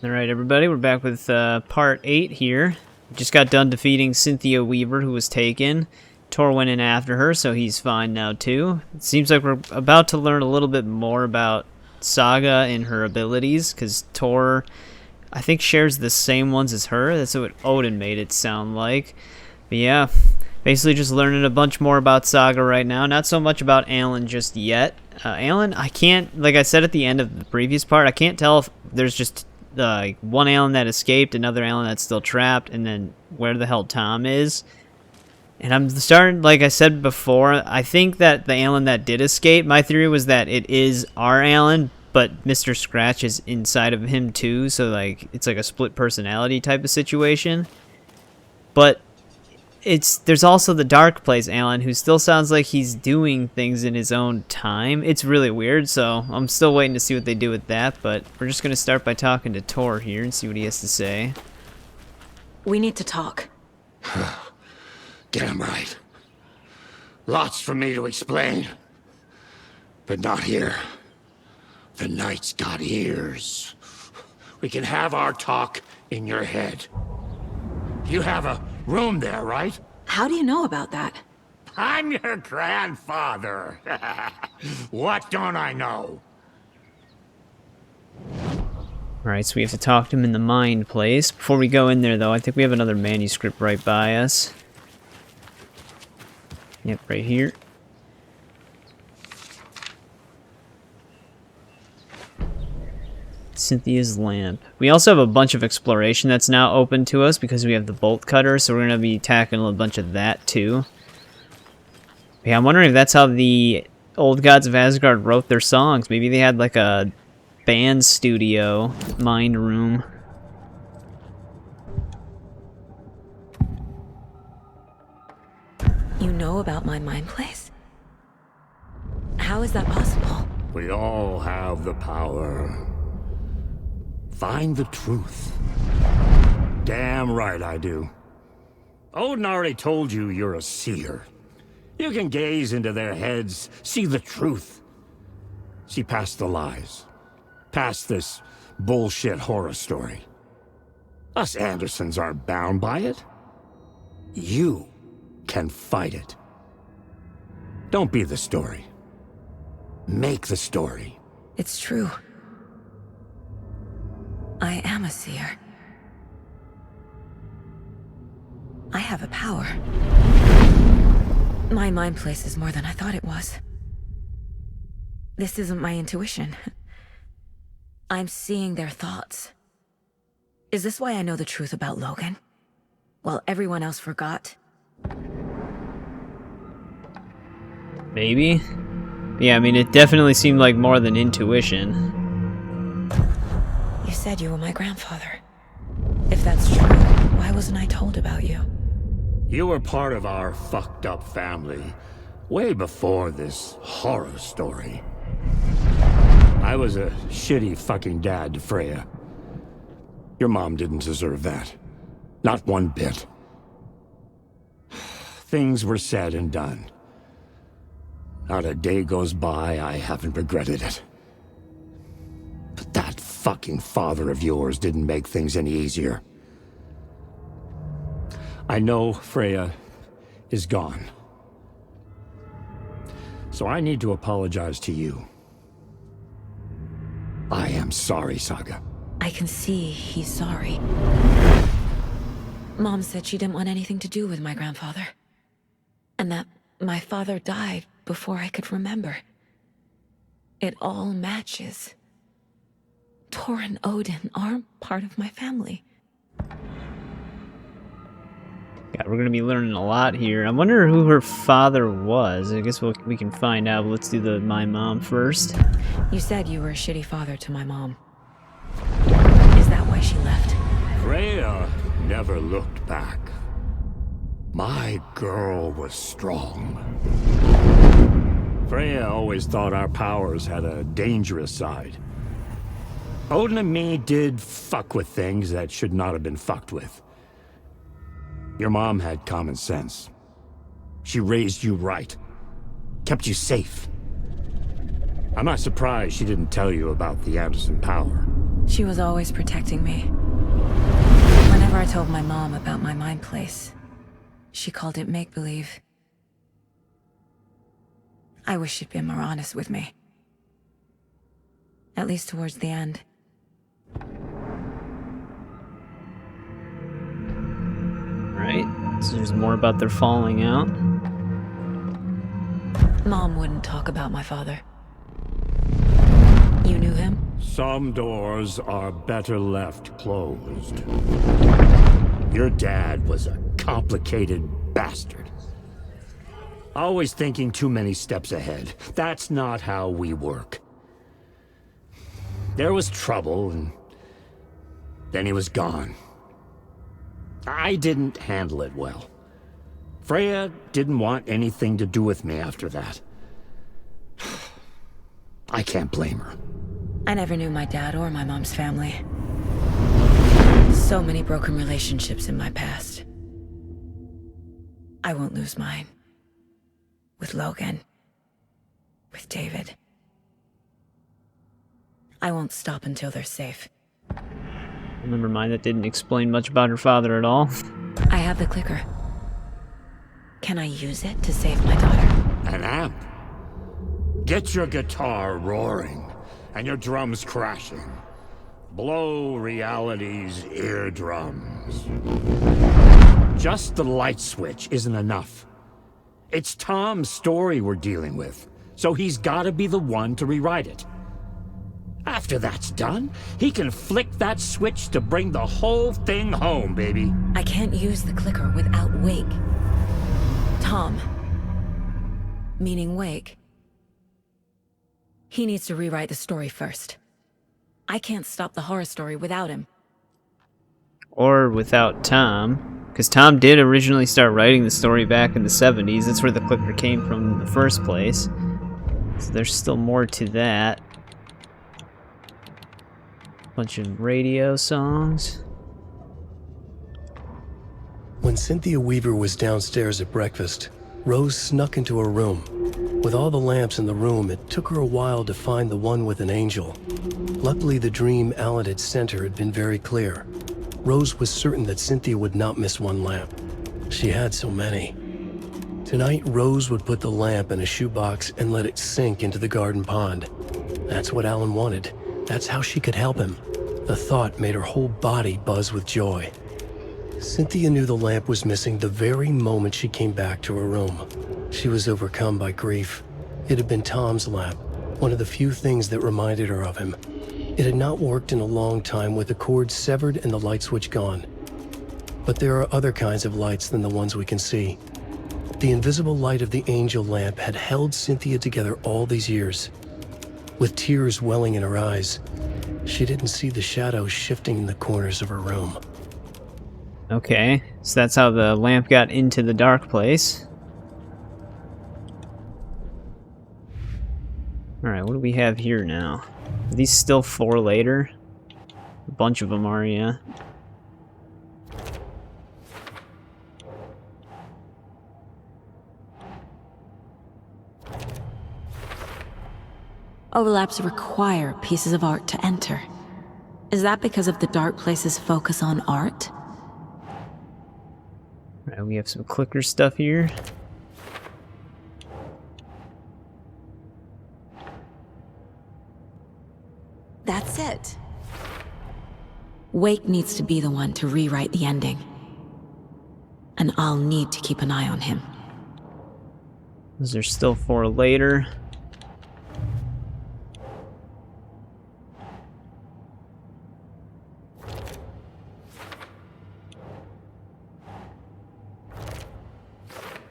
Alright everybody, we're back with part 8 here. Just got done defeating Cynthia Weaver, who was taken. Tor went in after her, so he's fine now too. It seems like we're about to learn a little bit more about Saga and her abilities, because Tor, I think, shares the same ones as her. That's what Odin made it sound like. But yeah, basically just learning a bunch more about Saga right now. Not so much about Alan just yet. Alan, I can't, like I said at the end of the previous part, I can't tell if there's just one Alan that escaped, another Alan that's still trapped, and then where the hell Tom is. And I'm starting, like I said before, I think that the Alan that did escape, my theory was that it is our Alan, but Mr. Scratch is inside of him too, so like it's like a split personality type of situation. But there's also the Dark Place Alan, who still sounds like he's doing things in his own time. It's really weird, so I'm still waiting to see what they do with that, but we're just going to start by talking to Tor here and see what he has to say. We need to talk. Damn right. Lots for me to explain. But not here. The night's got ears. We can have our talk in your head. You have a room there, right? How do you know about that? I'm your grandfather. What don't I know? Alright, so we have to talk to him in the mind place. Before we go in there, though, I think we have another manuscript right by us. Yep, right here. Cynthia's lamp. We also have a bunch of exploration that's now open to us because we have the bolt cutter, so we're going to be tackling a bunch of that too. Yeah, I'm wondering if that's how the old gods of Asgard wrote their songs. Maybe they had like a band studio, mind room. You know about my mind place? How is that possible? We all have the power. Find the truth. Damn right I do. Odin already told you you're a seer. You can gaze into their heads, see the truth. See past the lies. Past this bullshit horror story. Us Andersons aren't bound by it. You can fight it. Don't be the story. Make the story. It's true. I am a seer. I have a power. My mind place is more than I thought it was. This isn't my intuition. I'm seeing their thoughts. Is this why I know the truth about Logan? While everyone else forgot? Maybe? Yeah, I mean, it definitely seemed like more than intuition. You said you were my grandfather. If that's true, why wasn't I told about you? You were part of our fucked up family, way before this horror story. I was a shitty fucking dad to Freya. Your mom didn't deserve that. Not one bit. Things were said and done. Not a day goes by I haven't regretted it. But that fucking father of yours didn't make things any easier. I know Freya is gone. So I need to apologize to you. I am sorry, Saga. I can see he's sorry. Mom said she didn't want anything to do with my grandfather. And that my father died before I could remember. It all matches. Tor and Odin aren't part of my family. God, we're going to be learning a lot here. I wonder who her father was. I guess we can find out, but let's do my mom first. You said you were a shitty father to my mom. Is that why she left? Freya never looked back. My girl was strong. Freya always thought our powers had a dangerous side. Odin and me did fuck with things that should not have been fucked with. Your mom had common sense. She raised you right. Kept you safe. I'm not surprised she didn't tell you about the Anderson power. She was always protecting me. Whenever I told my mom about my mind place, she called it make-believe. I wish she'd been more honest with me. At least towards the end. Right. So there's more about their falling out. Mom wouldn't talk about my father. You knew him? Some doors are better left closed. Your dad was a complicated bastard. Always thinking too many steps ahead. That's not how we work. There was trouble, and then he was gone. I didn't handle it well. Freya didn't want anything to do with me after that. I can't blame her. I never knew my dad or my mom's family. So many broken relationships in my past. I won't lose mine. With Logan. With David. I won't stop until they're safe. Never mind, that didn't explain much about her father at all. I have the clicker. Can I use it to save my daughter? An amp? Get your guitar roaring, and your drums crashing. Blow reality's eardrums. Just the light switch isn't enough. It's Tom's story we're dealing with, so he's gotta be the one to rewrite it. After that's done, he can flick that switch to bring the whole thing home, baby. I can't use the clicker without Wake. Tom. Meaning Wake. He needs to rewrite the story first. I can't stop the horror story without him. Or without Tom. Because Tom did originally start writing the story back in the 70s. That's where the clicker came from in the first place. So there's still more to that. Bunch of radio songs. When Cynthia Weaver was downstairs at breakfast, Rose snuck into her room. With all the lamps in the room, it took her a while to find the one with an angel. Luckily, the dream Alan had sent her had been very clear. Rose was certain that Cynthia would not miss one lamp. She had so many. Tonight, Rose would put the lamp in a shoebox and let it sink into the garden pond. That's what Alan wanted. That's how she could help him. The thought made her whole body buzz with joy. Cynthia knew the lamp was missing the very moment she came back to her room. She was overcome by grief. It had been Tom's lamp, one of the few things that reminded her of him. It had not worked in a long time with the cord severed and the light switch gone. But there are other kinds of lights than the ones we can see. The invisible light of the angel lamp had held Cynthia together all these years. With tears welling in her eyes, she didn't see the shadows shifting in the corners of her room. Okay, so that's how the lamp got into the dark place. Alright, what do we have here now? Are these still 4 later? A bunch of them are, yeah. Overlaps require pieces of art to enter. Is that because of the dark place's focus on art? Alright, we have some clicker stuff here. That's it. Wake needs to be the one to rewrite the ending. And I'll need to keep an eye on him. Those are still 4 later.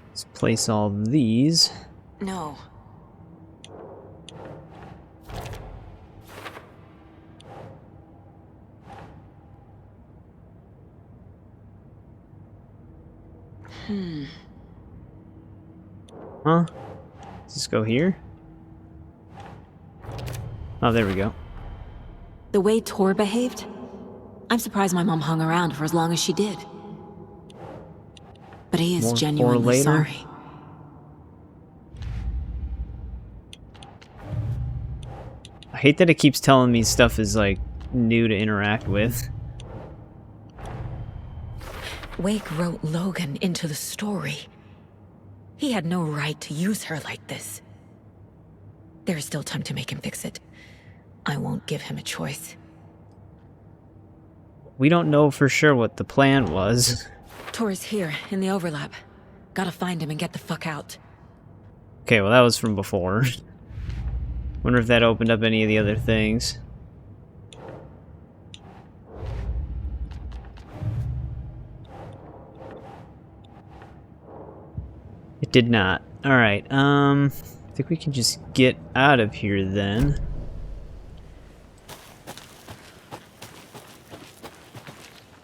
Let's place all these. No. Huh? Let's just go here. Oh, there we go. The way Tor behaved? I'm surprised my mom hung around for as long as she did. But he is More genuinely later. sorry. I hate that it keeps telling me stuff is like new to interact with. Wake wrote Logan into the story. He had no right to use her like this. There is still time to make him fix it. I won't give him a choice. We don't know for sure what the plan was. Tor's here, in the overlap. Gotta find him and get the fuck out. Okay, well that was from before. Wonder if that opened up any of the other things. It did not. Alright, I think we can just get out of here then.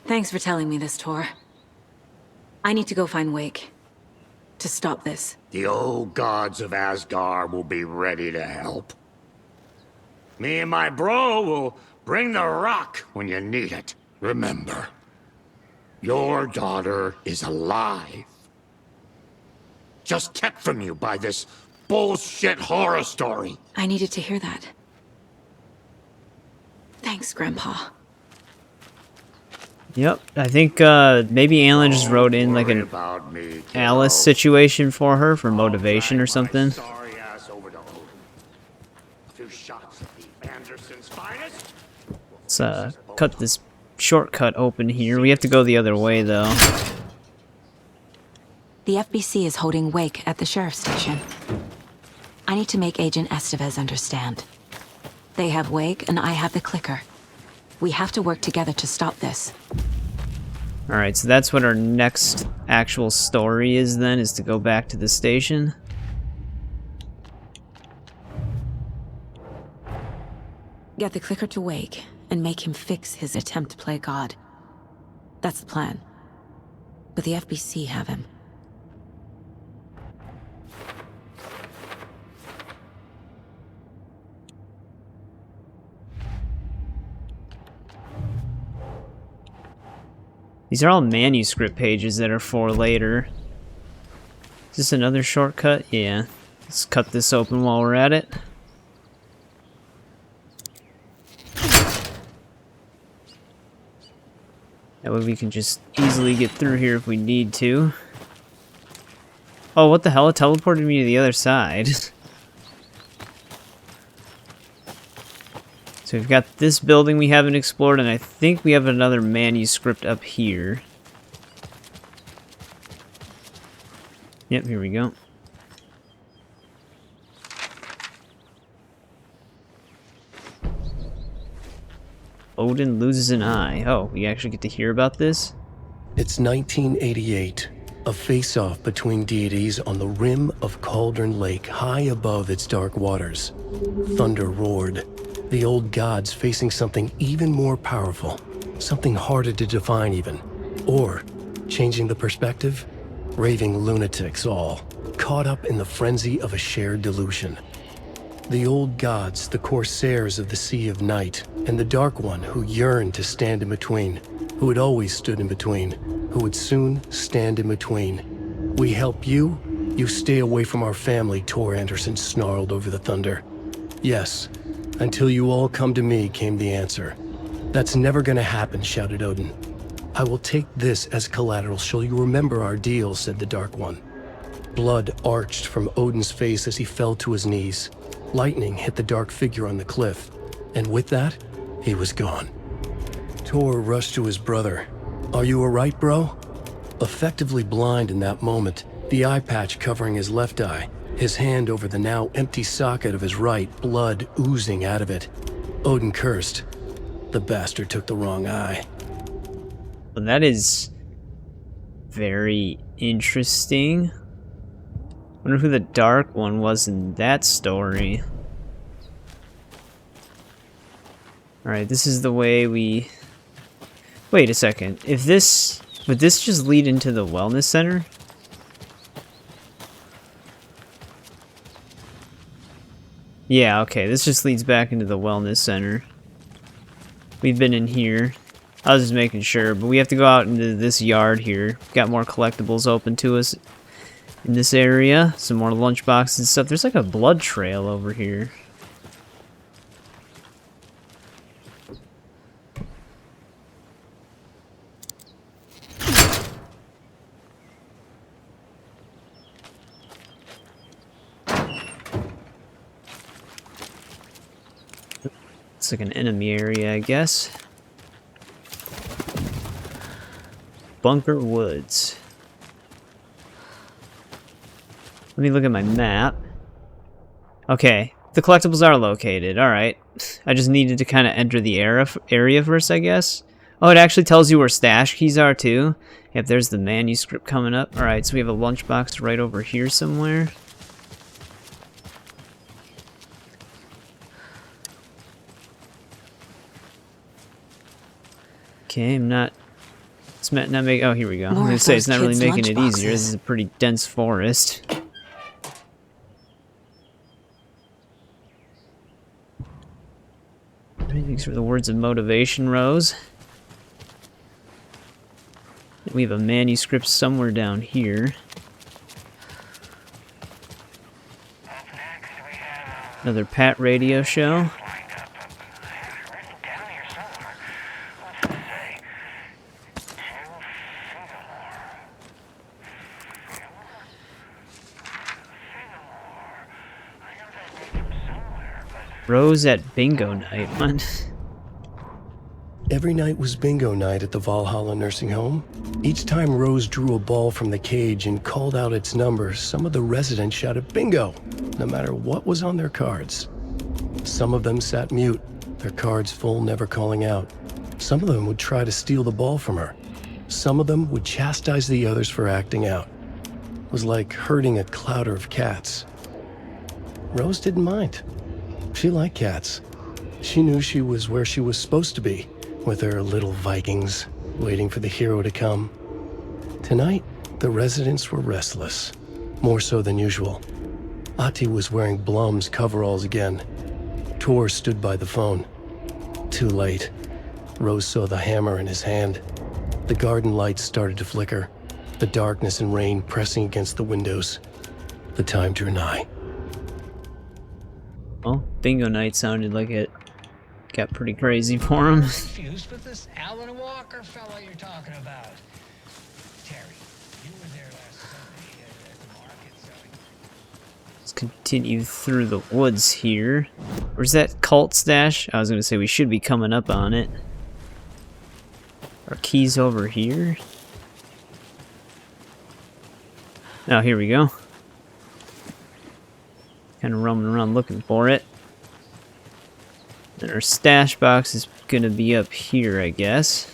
Thanks for telling me this, Tor. I need to go find Wake. To stop this. The old gods of Asgard will be ready to help. Me and my bro will bring the rock when you need it. Remember, your daughter is alive. Just kept from you by this bullshit horror story. I needed to hear that. Thanks, Grandpa. Yep, I think maybe Alan just wrote in like an Alice situation for her for motivation or something. Let's cut this shortcut open here. We have to go the other way though. The FBC is holding Wake at the sheriff's station. I need to make Agent Estevez understand. They have Wake and I have the clicker. We have to work together to stop this. Alright, so that's what our next actual story is then, is to go back to the station. Get the clicker to Wake and make him fix his attempt to play God. That's the plan. But the FBC have him. These are all manuscript pages that are for later. Is this another shortcut? Yeah. Let's cut this open while we're at it. That way we can just easily get through here if we need to. Oh, what the hell? It teleported me to the other side. So we've got this building we haven't explored, and I think we have another manuscript up here. Yep, here we go. Odin loses an eye. Oh, we actually get to hear about this? It's 1988, a face-off between deities on the rim of Cauldron Lake, high above its dark waters. Thunder roared. The old gods facing something even more powerful, something harder to define even. Or, changing the perspective, raving lunatics all, caught up in the frenzy of a shared delusion. The old gods, the corsairs of the Sea of Night, and the Dark One who yearned to stand in between, who had always stood in between, who would soon stand in between. We help you, you stay away from our family, Tor Anderson snarled over the thunder. Yes. Until you all come to me, came the answer. That's never gonna happen, shouted Odin. I will take this as collateral, shall you remember our deal, said the Dark One. Blood arched from Odin's face as he fell to his knees. Lightning hit the dark figure on the cliff, and with that, he was gone. Tor rushed to his brother. Are you alright, bro? Effectively blind in that moment, the eye patch covering his left eye, his hand over the now empty socket of his right, blood oozing out of it. Odin cursed. The bastard took the wrong eye. Well, that is very interesting. Wonder who the Dark One was in that story. Alright, this is the way we... Wait a second. If this... Would this just lead into the wellness center? Yeah, okay, this just leads back into the wellness center. We've been in here. I was just making sure, but we have to go out into this yard here. Got more collectibles open to us in this area. Some more lunchboxes and stuff. There's like a blood trail over here. Looks like an enemy area, I guess. Bunker Woods. Let me look at my map. Okay, the collectibles are located. Alright. I just needed to kind of enter the area first, I guess. Oh, it actually tells you where stash keys are, too. Yep, there's the manuscript coming up. Alright, so we have a lunchbox right over here somewhere. Okay, I'm not... It's not making... Oh, here we go. I was going to say, it's not really making it easier. This is a pretty dense forest. Thanks for the words of motivation, Rose. We have a manuscript somewhere down here. Another Pat radio show. Rose at bingo night. What? Every night was bingo night at the Valhalla nursing home. Each time Rose drew a ball from the cage and called out its number, some of the residents shouted bingo, no matter what was on their cards. Some of them sat mute, their cards full, never calling out. Some of them would try to steal the ball from her. Some of them would chastise the others for acting out. It was like herding a clouder of cats. Rose didn't mind. She liked cats. She knew she was where she was supposed to be, with her little Vikings, waiting for the hero to come. Tonight, the residents were restless, more so than usual. Ati was wearing Blum's coveralls again. Tor stood by the phone. Too late. Rose saw the hammer in his hand. The garden lights started to flicker, the darkness and rain pressing against the windows. The time drew nigh. Well, bingo night sounded like it got pretty crazy for him. Confused with this Alan Walker fellow you're talking about. Terry, you were there last Sunday at the market selling. Let's continue through the woods here. Where's that cult stash? I was going to say we should be coming up on it. Our keys over here. Oh, here we go. Kind of roaming around looking for it. And our stash box is going to be up here, I guess.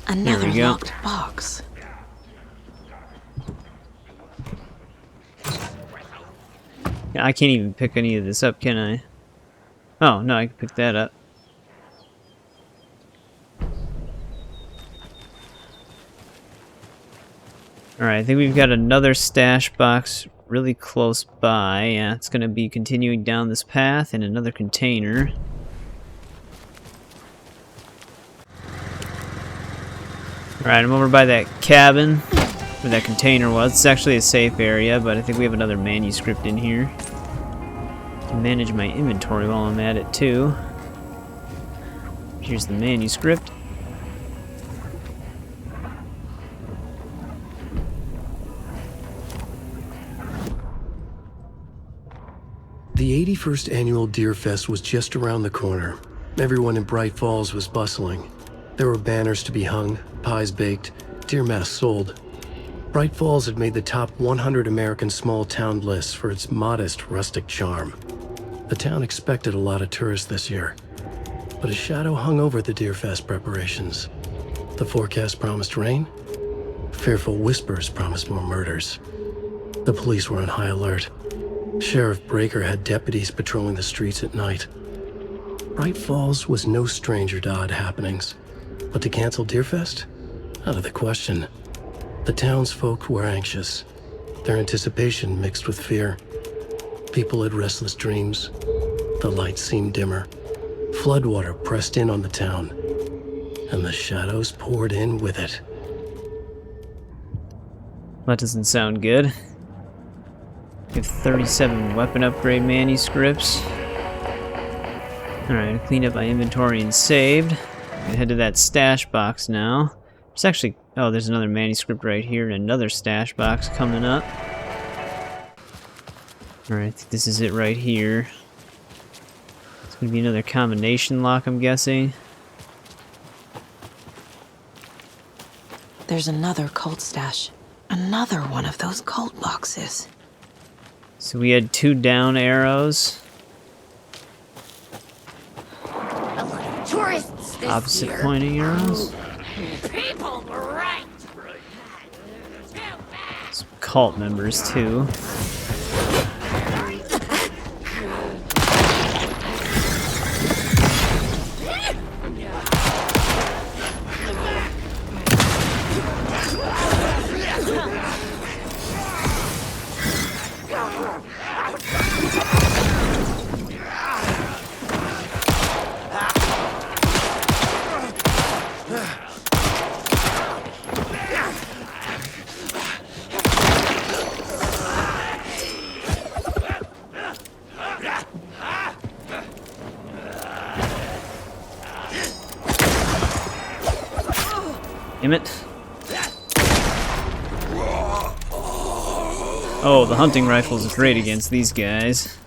Another we go. locked box. Yeah, I can't even pick any of this up, can I? Oh, no, I can pick that up. Alright, I think we've got another stash box really close by. Yeah, it's going to be continuing down this path in another container. Alright, I'm over by that cabin where that container was. It's actually a safe area, but I think we have another manuscript in here. To manage my inventory while I'm at it, too. Here's the manuscript. The 81st annual Deer Fest was just around the corner. Everyone in Bright Falls was bustling. There were banners to be hung, pies baked, deer masks sold. Bright Falls had made the top 100 American small town lists for its modest rustic charm. The town expected a lot of tourists this year, but a shadow hung over the Deer Fest preparations. The forecast promised rain. Fearful whispers promised more murders. The police were on high alert. Sheriff Breaker had deputies patrolling the streets at night. Bright Falls was no stranger to odd happenings, but to cancel Deerfest? Out of the question. The townsfolk were anxious, their anticipation mixed with fear. People had restless dreams. The lights seemed dimmer. Floodwater pressed in on the town, and the shadows poured in with it. That doesn't sound good. We have 37 weapon upgrade manuscripts. Alright, cleaned up my inventory and saved. I'm gonna head to that stash box now. It's actually... Oh, there's another manuscript right here and another stash box coming up. Alright, this is it right here. It's gonna be another combination lock, I'm guessing. There's another cult stash. Another one of those cult boxes. So we had 2 down arrows. Tourists this Opposite year. pointing arrows. People, right? Some cult members too. Damn it. Oh, the hunting rifle is great against these guys.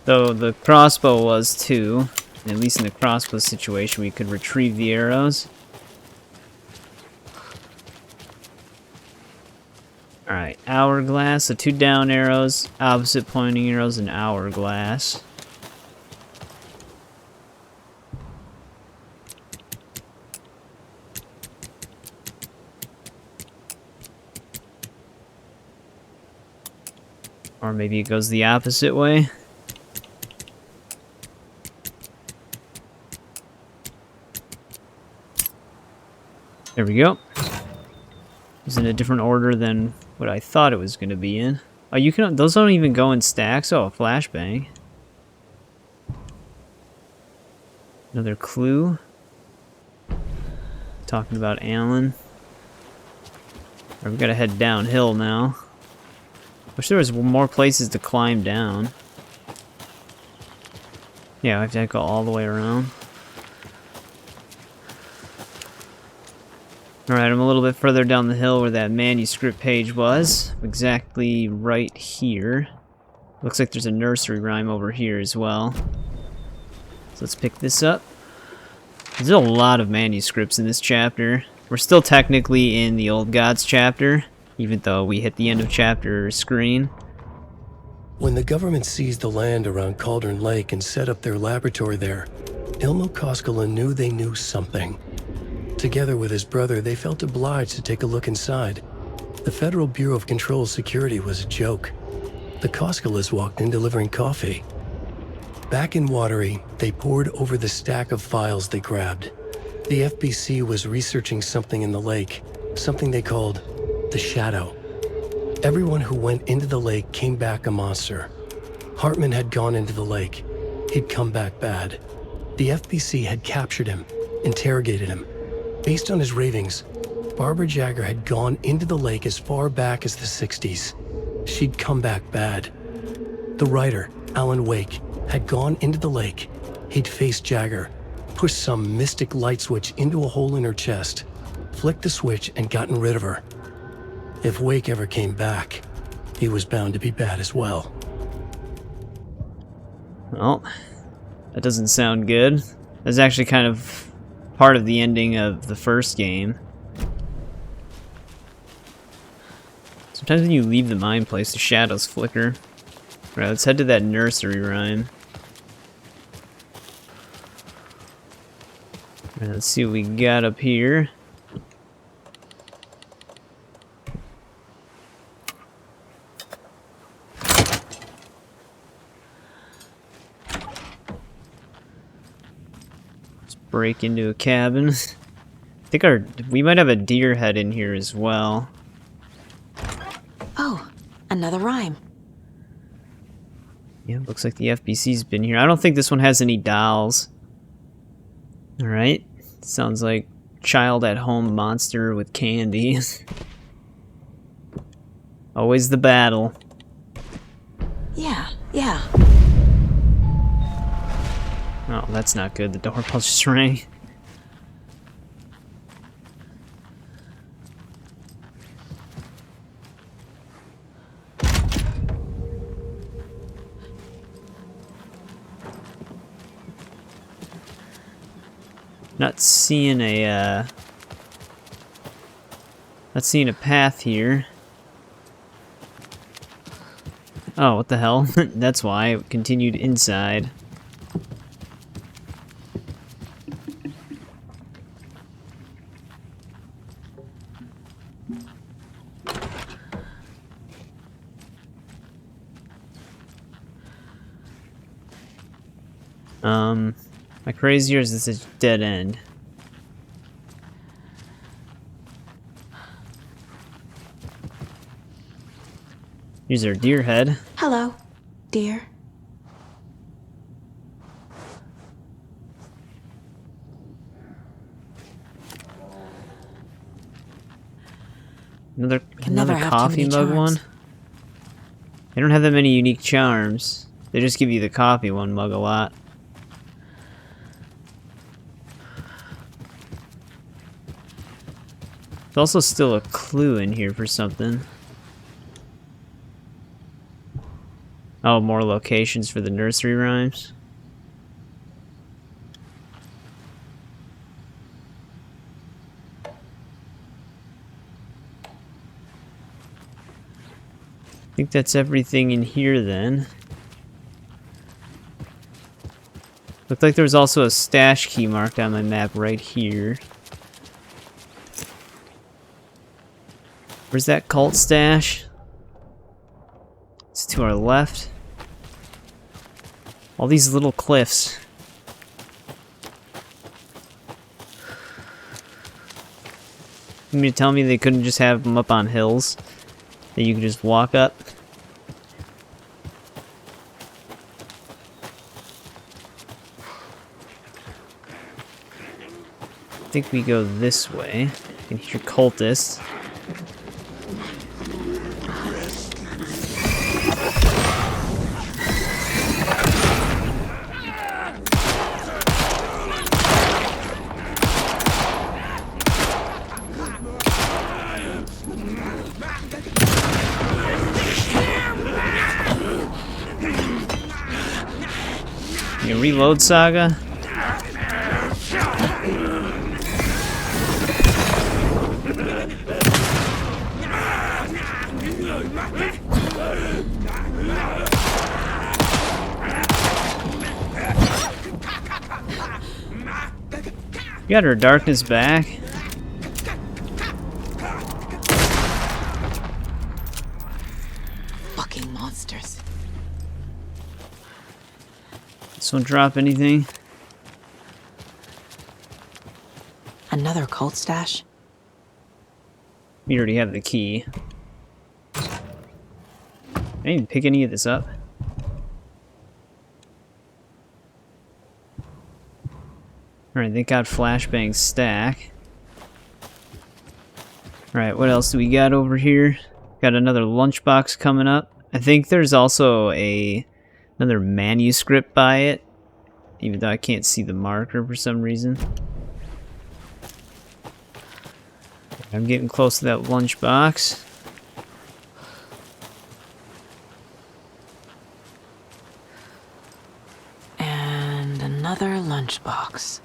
Though the crossbow was too. At least in the crossbow situation, we could retrieve the arrows. Alright, hourglass, so 2 down arrows, opposite pointing arrows, and hourglass. Or maybe it goes the opposite way. There we go. It's in a different order than what I thought it was going to be in. Oh, you can. Those don't even go in stacks. Oh, a flashbang. Another clue. Talking about Alan. Alright, we gotta head downhill now. Wish there was more places to climb down. Yeah, I have to go all the way around. Alright, I'm a little bit further down the hill where that manuscript page was. Exactly right here. Looks like there's a nursery rhyme over here as well. So let's pick this up. There's a lot of manuscripts in this chapter. We're still technically in the Old Gods chapter, even though we hit the end of chapter screen. When the government seized the land around Cauldron Lake and set up their laboratory there, Ilmo Koskela knew they knew something. Together with his brother, they felt obliged to take a look inside. The Federal Bureau of Control Security was a joke. The Koskelas walked in delivering coffee. Back in Watery, they pored over the stack of files they grabbed. The FBC was researching something in the lake, something they called the Shadow. Everyone who went into the lake came back a monster. Hartman had gone into the lake. He'd come back bad. The FBC had captured him, interrogated him. Based on his ravings, Barbara Jagger had gone into the lake as far back as the 60s. She'd come back bad. The writer, Alan Wake, had gone into the lake. He'd faced Jagger, pushed some mystic light switch into a hole in her chest, flicked the switch and gotten rid of her. If Wake ever came back, he was bound to be bad as well. Well, that doesn't sound good. That's actually kind of part of the ending of the first game. Sometimes when you leave the mine place, the shadows flicker. Right, let's head to that nursery rhyme. Right, let's see what we got up here. Break into a cabin. I think we might have a deer head in here as well. Oh, another rhyme. Yeah, looks like the FBC's been here. I don't think this one has any dolls. Alright. Sounds like child at home monster with candy. Always the battle. Yeah. Oh, that's not good. The doorbell just rang. Not seeing a path here. Oh, what the hell? That's why it continued inside. Am I crazy or is this a dead end? Here's our deer head. Hello, dear. Another never have too coffee many mug charms. one. They don't have that many unique charms. They just give you the coffee one mug a lot. There's also still a clue in here for something. Oh, more locations for the nursery rhymes. I think that's everything in here then. Looked like there was also a stash key marked on my map right here. Where's that cult stash? It's to our left. All these little cliffs. You mean to tell me they couldn't just have them up on hills that you could just walk up? I think we go this way. I can hear cultists. You reload, Saga? You got her darkness back. Fucking monsters. This one drop anything? Another cult stash? You already have the key. I didn't even pick any of this up. Alright, they got Flashbang's stack. Alright, what else do we got over here? Got another lunchbox coming up. I think there's also another manuscript by it, even though I can't see the marker for some reason. I'm getting close to that lunchbox. And another lunchbox.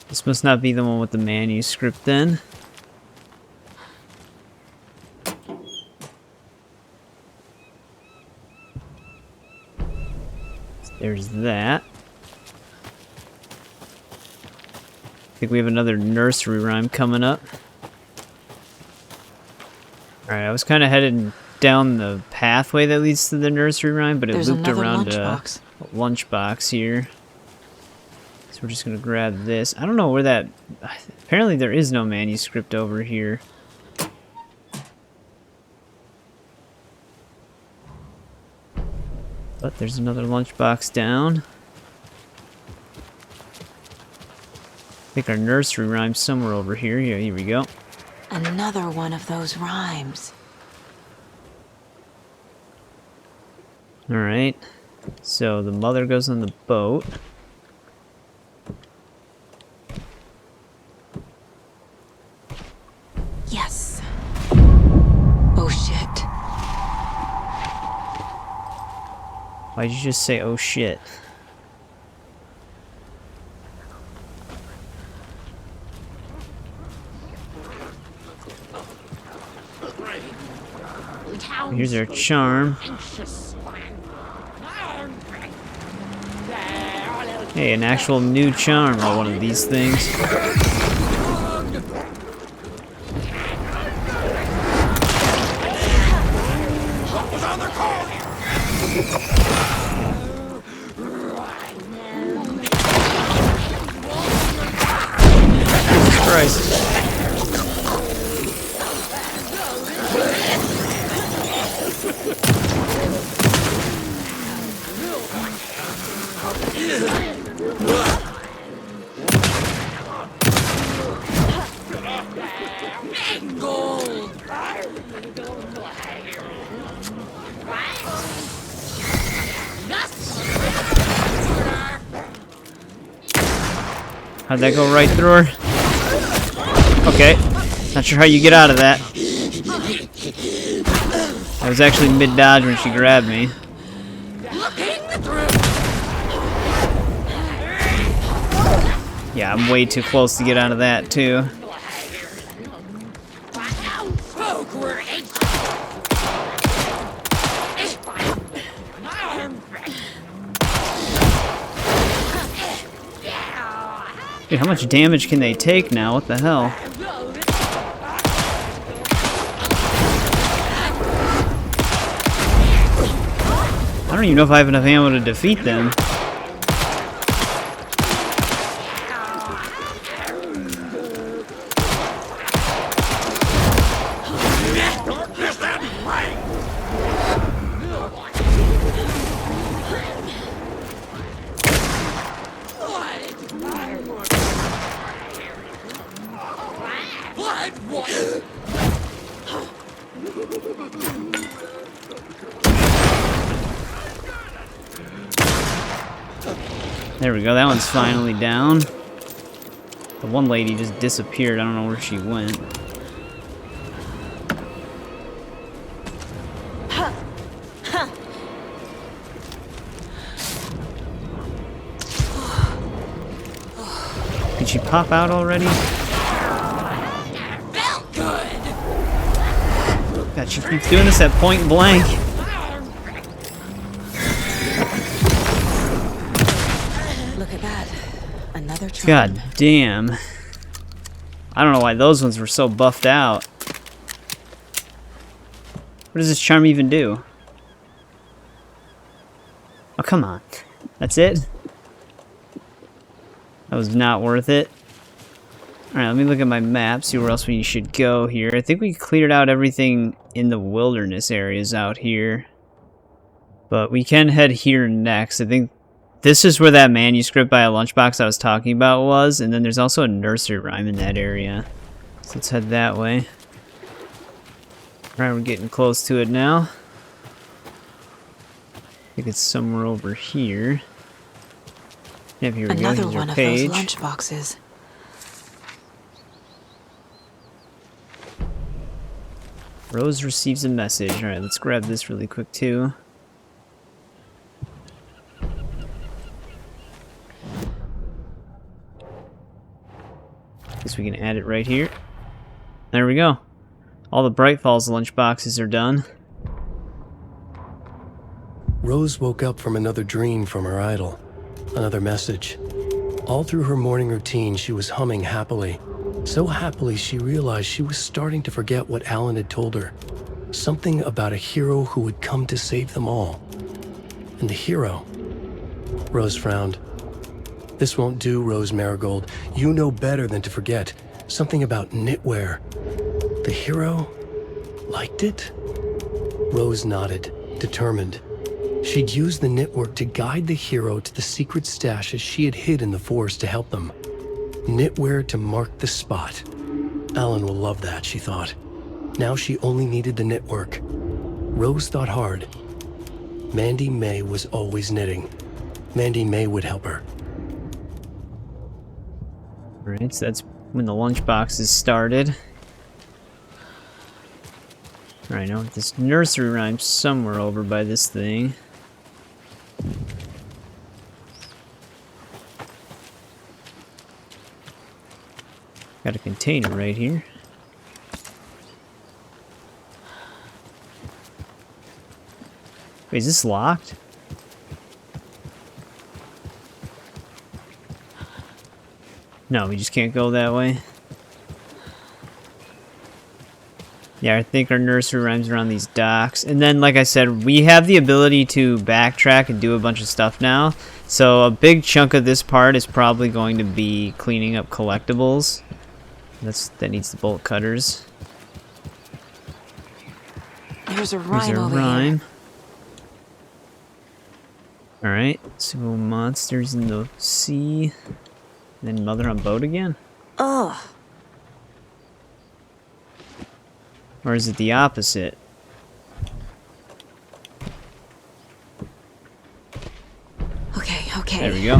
This must not be the one with the manuscript then. There's that. I think we have another nursery rhyme coming up. Alright, I was kind of headed down the pathway that leads to the nursery rhyme, but it There's looped another around lunchbox. a lunchbox here. So we're just going to grab this. I don't know where that... Apparently there is no manuscript over here. But there's another lunchbox down. I think our nursery rhyme's somewhere over here. Yeah, here we go. Another one of those rhymes. Alright. So the mother goes on the boat. Yes. Oh shit. Why'd you just say, oh shit? Here's our charm. Hey, an actual new charm on one of these things. Jesus Christ. How'd that go right through her? Okay. Not sure how you get out of that. I was actually mid-dodge when she grabbed me. Yeah, I'm way too close to get out of that, too. Dude, how much damage can they take now? What the hell? I don't even know if I have enough ammo to defeat them. There we go, that one's finally down. The one lady just disappeared, I don't know where she went. Did she pop out already? God, she keeps doing this at point blank. Look at that. Another charm. God damn. I don't know why those ones were so buffed out. What does this charm even do? Oh, come on. That's it? That was not worth it. Alright, let me look at my map, see where else we should go here. I think we cleared out everything in the wilderness areas out here. But we can head here next. I think this is where that manuscript by a lunchbox I was talking about was, and then there's also a nursery rhyme in that area. So let's head that way. Alright, we're getting close to it now. I think it's somewhere over here. Yep, here we go. Another Here's our one of page. those lunchboxes. Rose receives a message. Alright, let's grab this really quick too. Guess we can add it right here. There we go. All the Bright Falls lunchboxes are done. Rose woke up from another dream from her idol. Another message. All through her morning routine, she was humming happily. So happily, she realized she was starting to forget what Alan had told her. Something about a hero who would come to save them all. And the hero... Rose frowned. This won't do, Rose Marigold. You know better than to forget. Something about knitwear. The hero liked it? Rose nodded, determined. She'd use the knitwork to guide the hero to the secret stashes she had hid in the forest to help them. Knitwear to mark the spot. Alan will love that, she thought. Now she only needed the knitwork. Rose thought hard. Mandy May was always knitting. Mandy May would help her. Alright, so that's when the lunchboxes started. Alright, now this nursery rhyme somewhere over by this thing. Got a container right here. Wait, is this locked? No, we just can't go that way. Yeah, I think our nursery rhymes around these docks. And then, like I said, we have the ability to backtrack and do a bunch of stuff now. So a big chunk of this part is probably going to be cleaning up collectibles. That needs the bolt cutters. There's a rhyme There's a over rhyme. here. Alright, so monsters in the sea. Then mother on boat again? Ugh. Or is it the opposite? Okay. There we go.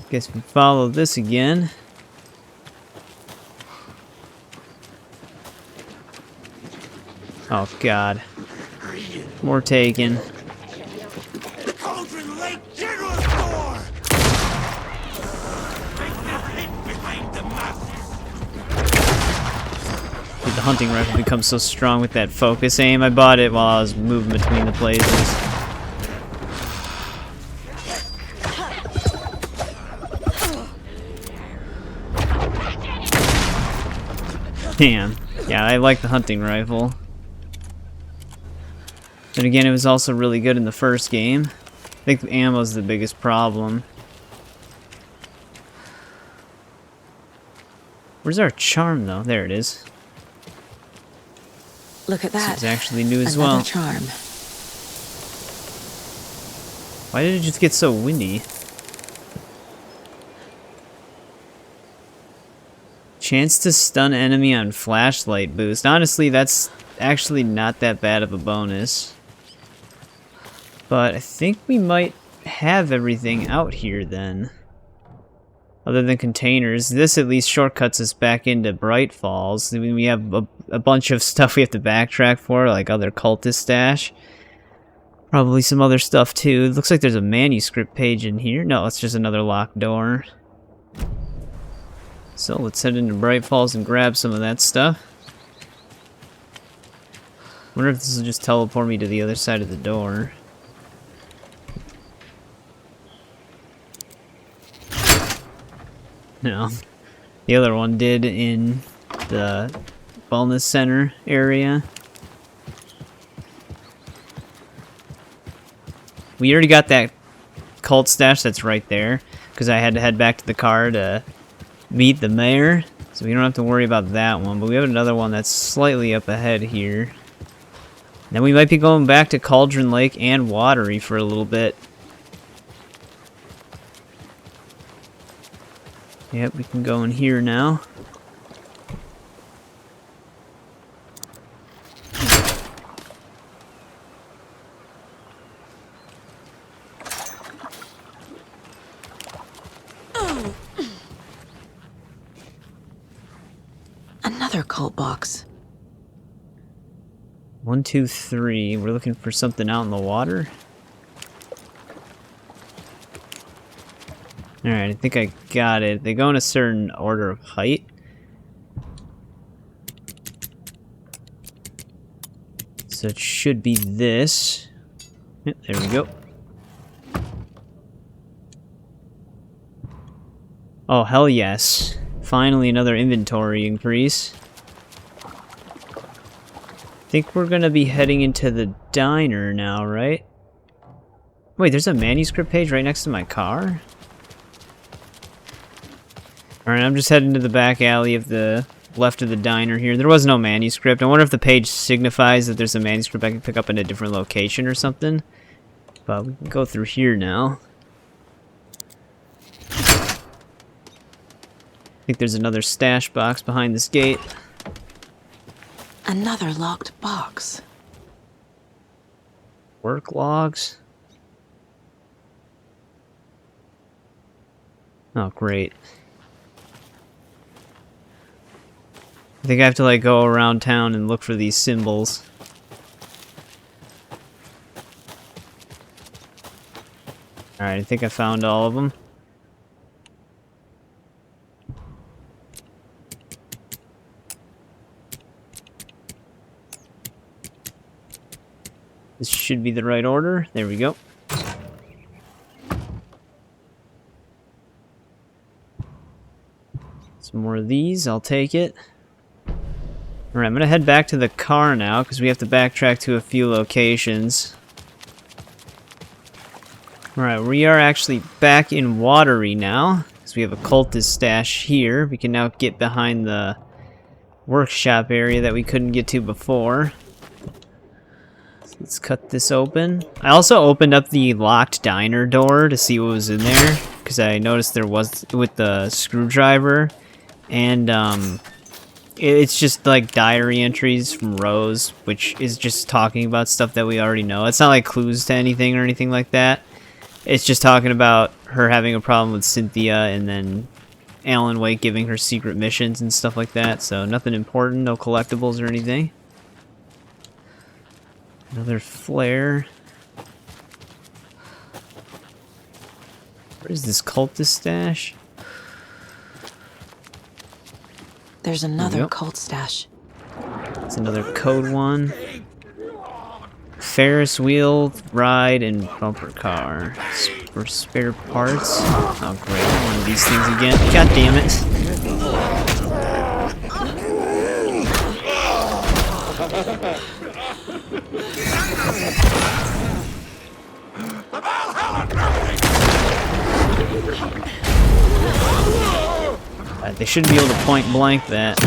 Guess we follow this again. Oh god. More taken. Cauldron Lake General Store! Behind the Dude, the hunting rifle becomes so strong with that focus aim. I bought it while I was moving between the places. Damn. Yeah, I like the hunting rifle. Then again, it was also really good in the first game. I think the ammo's the biggest problem. Where's our charm, though? There it is. Look at that. This is actually new as Another well. charm. Why did it just get so windy? Chance to stun enemy on flashlight boost. Honestly, that's actually not that bad of a bonus. But I think we might have everything out here then. Other than containers. This at least shortcuts us back into Bright Falls. I mean, we have a bunch of stuff we have to backtrack for, like other cultist stash. Probably some other stuff too. It looks like there's a manuscript page in here. No, it's just another locked door. So let's head into Bright Falls and grab some of that stuff. Wonder if this will just teleport me to the other side of the door. No. The other one did in the wellness center area. We already got that cult stash that's right there, because I had to head back to the car to meet the mayor, so we don't have to worry about that one. But we have another one that's slightly up ahead here. Then we might be going back to Cauldron Lake and Watery for a little bit. Yep, we can go in here now. Another cult box. 1, 2, 3. We're looking for something out in the water. Alright, I think I got it. They go in a certain order of height. So it should be this. Yep, there we go. Oh, hell yes. Finally another inventory increase. I think we're gonna be heading into the diner now, right? Wait, there's a manuscript page right next to my car? Alright, I'm just heading to the back alley of the left of the diner here. There was no manuscript. I wonder if the page signifies that there's a manuscript I can pick up in a different location or something. But we can go through here now. I think there's another stash box behind this gate. Another locked box. Work logs. Oh, great. I think I have to, like, go around town and look for these symbols. Alright, I think I found all of them. should be the right order. There we go. Some more of these. I'll take it. Alright, I'm going to head back to the car now because we have to backtrack to a few locations. Alright, we are actually back in Watery now because we have a cultist stash here. We can now get behind the workshop area that we couldn't get to before. So let's cut this open. I also opened up the locked diner door to see what was in there because I noticed there was with the screwdriver, and it's just like diary entries from Rose, which is just talking about stuff that we already know. It's not like clues to anything or anything like that. It's just talking about her having a problem with Cynthia and then Alan Wake giving her secret missions and stuff like that. So nothing important, no collectibles or anything. Another flare. Where's this cultist stash? There's another cult stash. It's another code one. Ferris wheel, ride, and bumper car. For spare parts. Oh great, one of these things again. God damn it. They shouldn't be able to point blank that.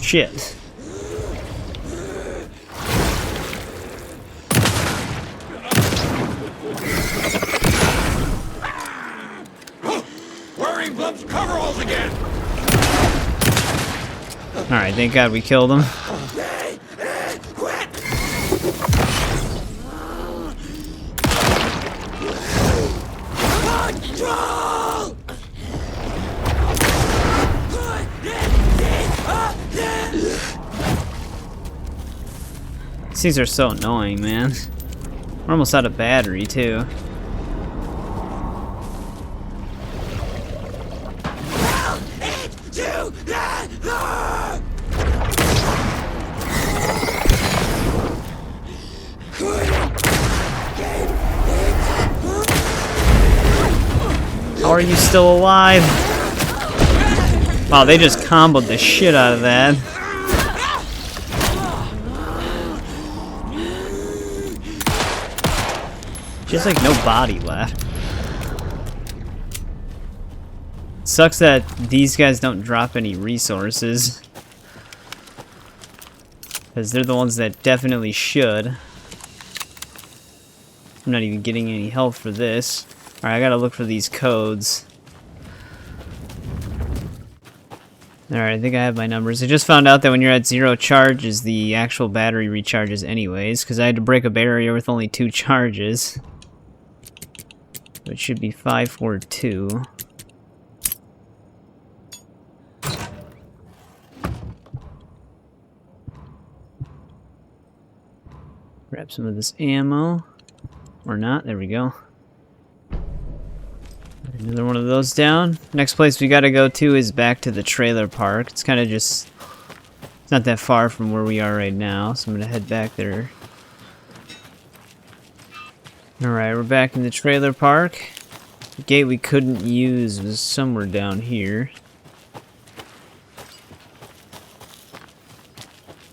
Shit. Wearing Blump's coveralls again! Alright, thank God we killed him. These things are so annoying, man. We're almost out of battery, too. How are you still alive? Wow, they just comboed the shit out of that. She has like no body left. Sucks that these guys don't drop any resources, because they're the ones that definitely should. I'm not even getting any help for this. Alright, I gotta look for these codes. Alright, I think I have my numbers. I just found out that when you're at 0 charges, the actual battery recharges anyways, because I had to break a barrier with only 2 charges. So it should be 542. Grab some of this ammo. Or not, there we go. Another one of those down. Next place we gotta go to is back to the trailer park. It's kind of just... It's not that far from where we are right now, so I'm gonna head back there. Alright, we're back in the trailer park. The gate we couldn't use was somewhere down here.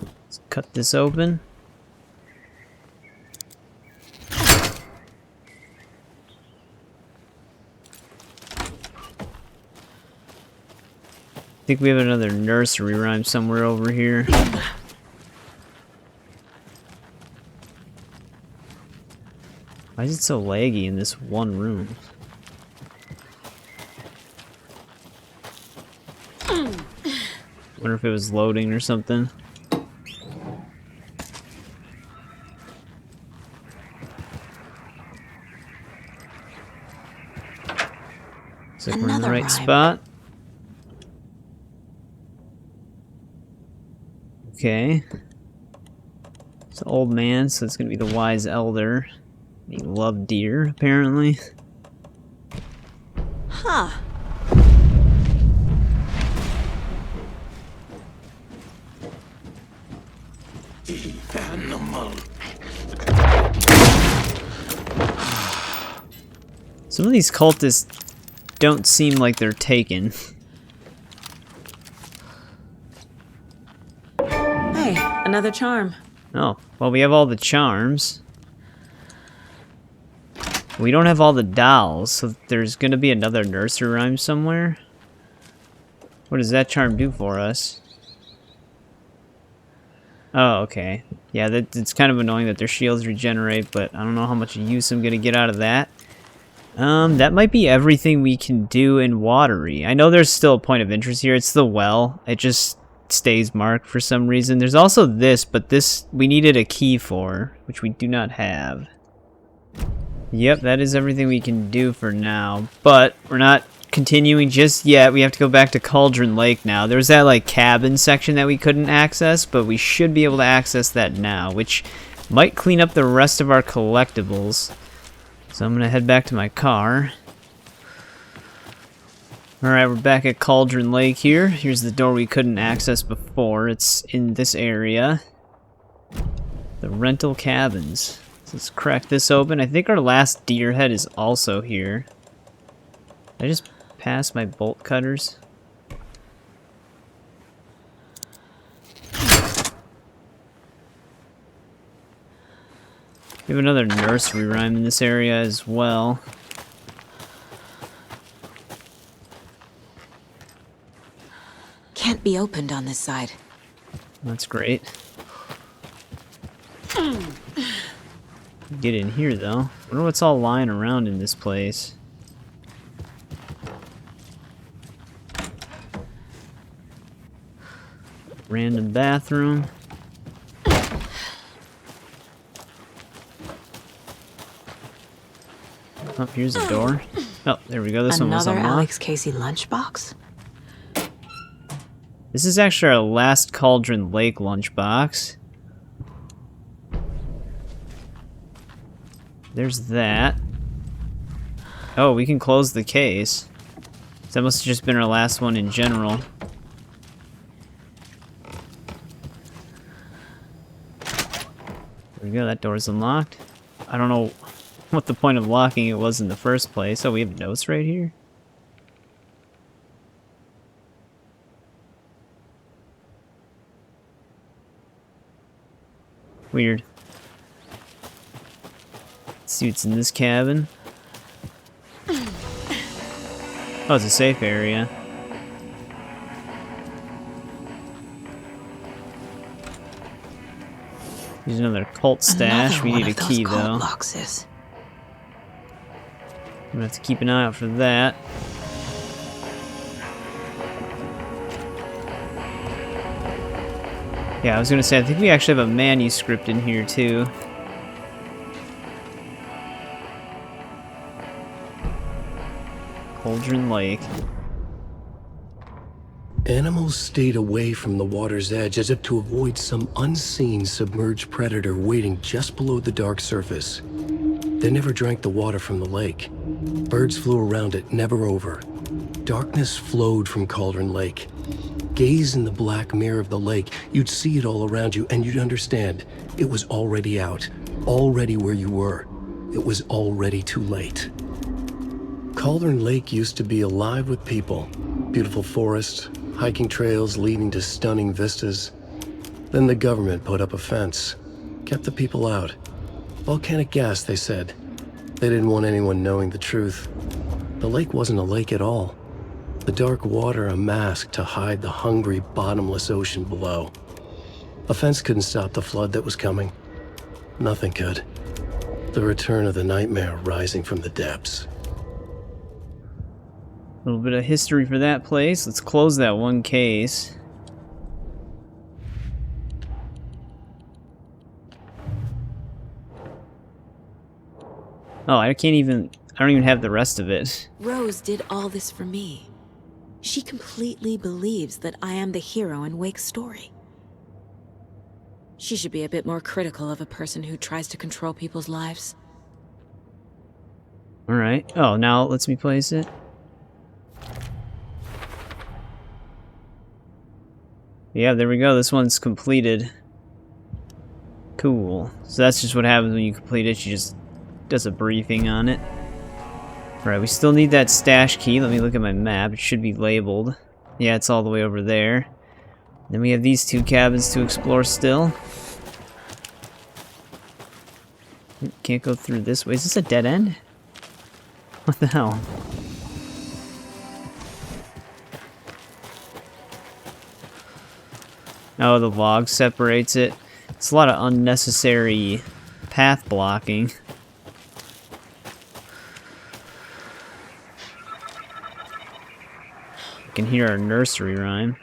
Let's cut this open. I think we have another nursery rhyme somewhere over here. Why is it so laggy in this one room? Wonder if it was loading or something. Looks like we're in the right spot. Okay. It's an old man, so it's gonna be the wise elder. He loved deer, apparently. Huh. Animal. Some of these cultists don't seem like they're taken. Hey, another charm. Oh, well, we have all the charms. We don't have all the dolls, so there's gonna be another nursery rhyme somewhere. What does that charm do for us? Oh, okay. Yeah, it's kind of annoying that their shields regenerate, but I don't know how much use I'm gonna get out of that. That might be everything we can do in Watery. I know there's still a point of interest here. It's the well. It just stays marked for some reason. There's also this, but this we needed a key for, which we do not have. Yep, that is everything we can do for now, but we're not continuing just yet. We have to go back to Cauldron Lake now. There was that like cabin section that we couldn't access, but we should be able to access that now, which might clean up the rest of our collectibles. So I'm gonna head back to my car. Alright, we're back at Cauldron Lake here. Here's the door we couldn't access before. It's in this area. The rental cabins. So let's crack this open. I think our last deer head is also here. Did I just pass my bolt cutters? We have another nursery rhyme in this area as well. Can't be opened on this side. That's great. Get in here though. I wonder what's all lying around in this place. Random bathroom. Oh, here's a door. Oh, there we go. This one was Another unlocked. Alex Casey lunchbox? This is actually our last Cauldron Lake lunchbox. There's that. Oh, we can close the case. That must have just been our last one in general. There we go, that door's unlocked. I don't know what the point of locking it was in the first place. Oh, we have notes right here? Weird. Let's see what's in this cabin. Oh, it's a safe area. There's another cult stash. We need a key though. Boxes. I'm gonna have to keep an eye out for that. Yeah, I was gonna say, I think we actually have a manuscript in here too. Cauldron Lake. Animals stayed away from the water's edge as if to avoid some unseen submerged predator waiting just below the dark surface. They never drank the water from the lake. Birds flew around it, never over. Darkness flowed from Cauldron Lake. Gaze in the black mirror of the lake, you'd see it all around you, and you'd understand. It was already out, already where you were. It was already too late. Cauldron Lake used to be alive with people. Beautiful forests, hiking trails leading to stunning vistas. Then the government put up a fence, kept the people out. Volcanic gas, they said. They didn't want anyone knowing the truth. The lake wasn't a lake at all. The dark water a mask to hide the hungry, bottomless ocean below. A fence couldn't stop the flood that was coming. Nothing could. The return of the nightmare rising from the depths. A little bit of history for that place. Let's close that one case. Oh, I don't even have the rest of it. Rose did all this for me. She completely believes that I am the hero in Wake's story. She should be a bit more critical of a person who tries to control people's lives. Alright. Oh, now it lets me place it. Yeah, there we go. This one's completed. Cool. So that's just what happens when you complete it. She just does a briefing on it. Alright, we still need that stash key. Let me look at my map. It should be labeled. Yeah, it's all the way over there. Then we have these 2 cabins to explore still. Can't go through this way. Is this a dead end? What the hell? Oh, the log separates it. It's a lot of unnecessary path blocking. I can hear our nursery rhyme.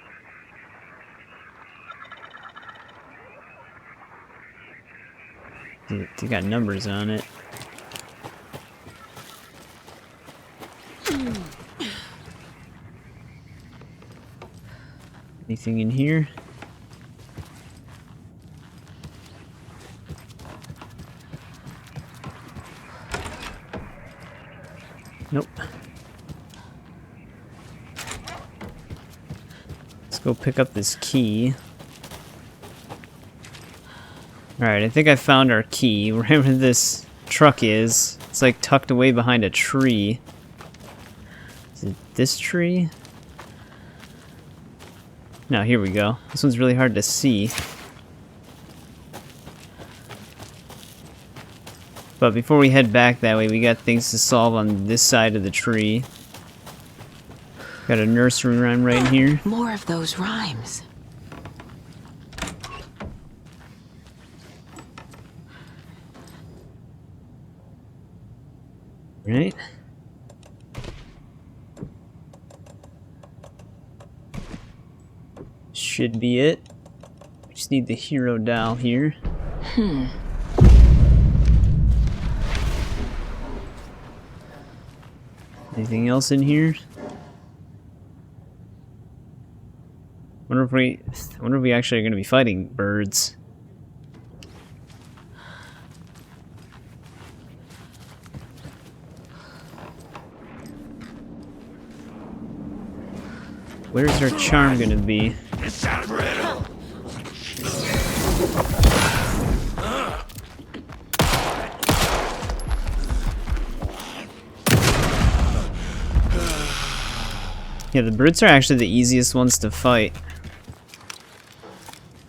They got numbers on it. Anything in here? Nope. Let's go pick up this key. Alright, I think I found our key. Wherever this truck is, it's like tucked away behind a tree. Is it this tree? No, here we go. This one's really hard to see. But before we head back that way, we got things to solve on this side of the tree. Got a nursery rhyme right here. More of those rhymes. Right. Should be it. Just need the hero doll here. Anything else in here? I wonder if we actually are going to be fighting birds. Where's our charm going to be? It's not brittle. Yeah, the birds are actually the easiest ones to fight.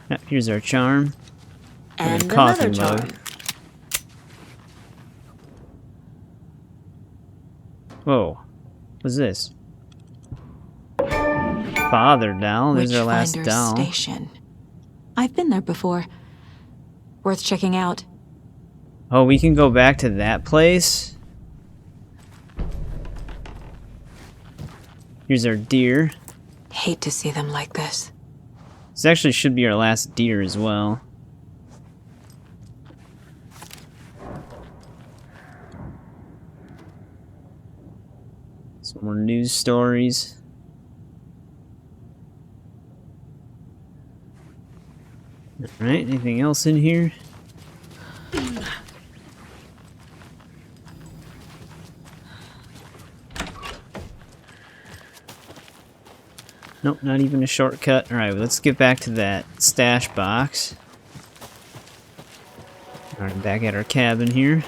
Ah, here's our charm. And a coffee another charm. mug. Whoa. What's this? Father doll. There's our last Witchfinder's doll. Station. I've been there before. Worth checking out. Oh, we can go back to that place? Here's our deer. Hate to see them like this. This actually should be our last deer as well. Some more news stories. Alright, anything else in here? Nope, not even a shortcut. Alright, well, let's get back to that stash box. Alright, back at our cabin here.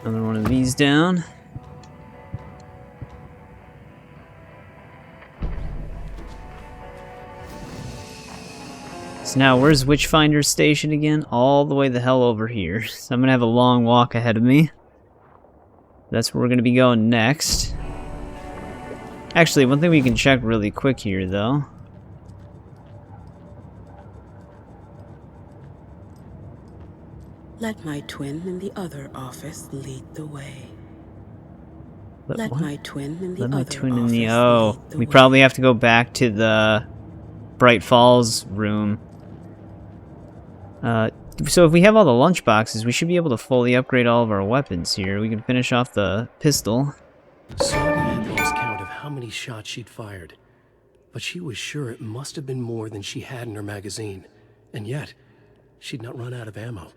Another one of these down. So now, where's Witchfinder's Station again? All the way the hell over here. So I'm gonna have a long walk ahead of me. That's where we're gonna be going next. Actually, one thing we can check really quick here, though. Let my twin in the other office lead the way. Let what? My twin in the Let other my twin in office the... Oh, lead the we way. probably have to go back to the Bright Falls room. So if we have all the lunch boxes, we should be able to fully upgrade all of our weapons here. We can finish off the pistol. Saga had lost count of how many shots she'd fired, but she was sure it must have been more than she had in her magazine. And yet, she'd not run out of ammo.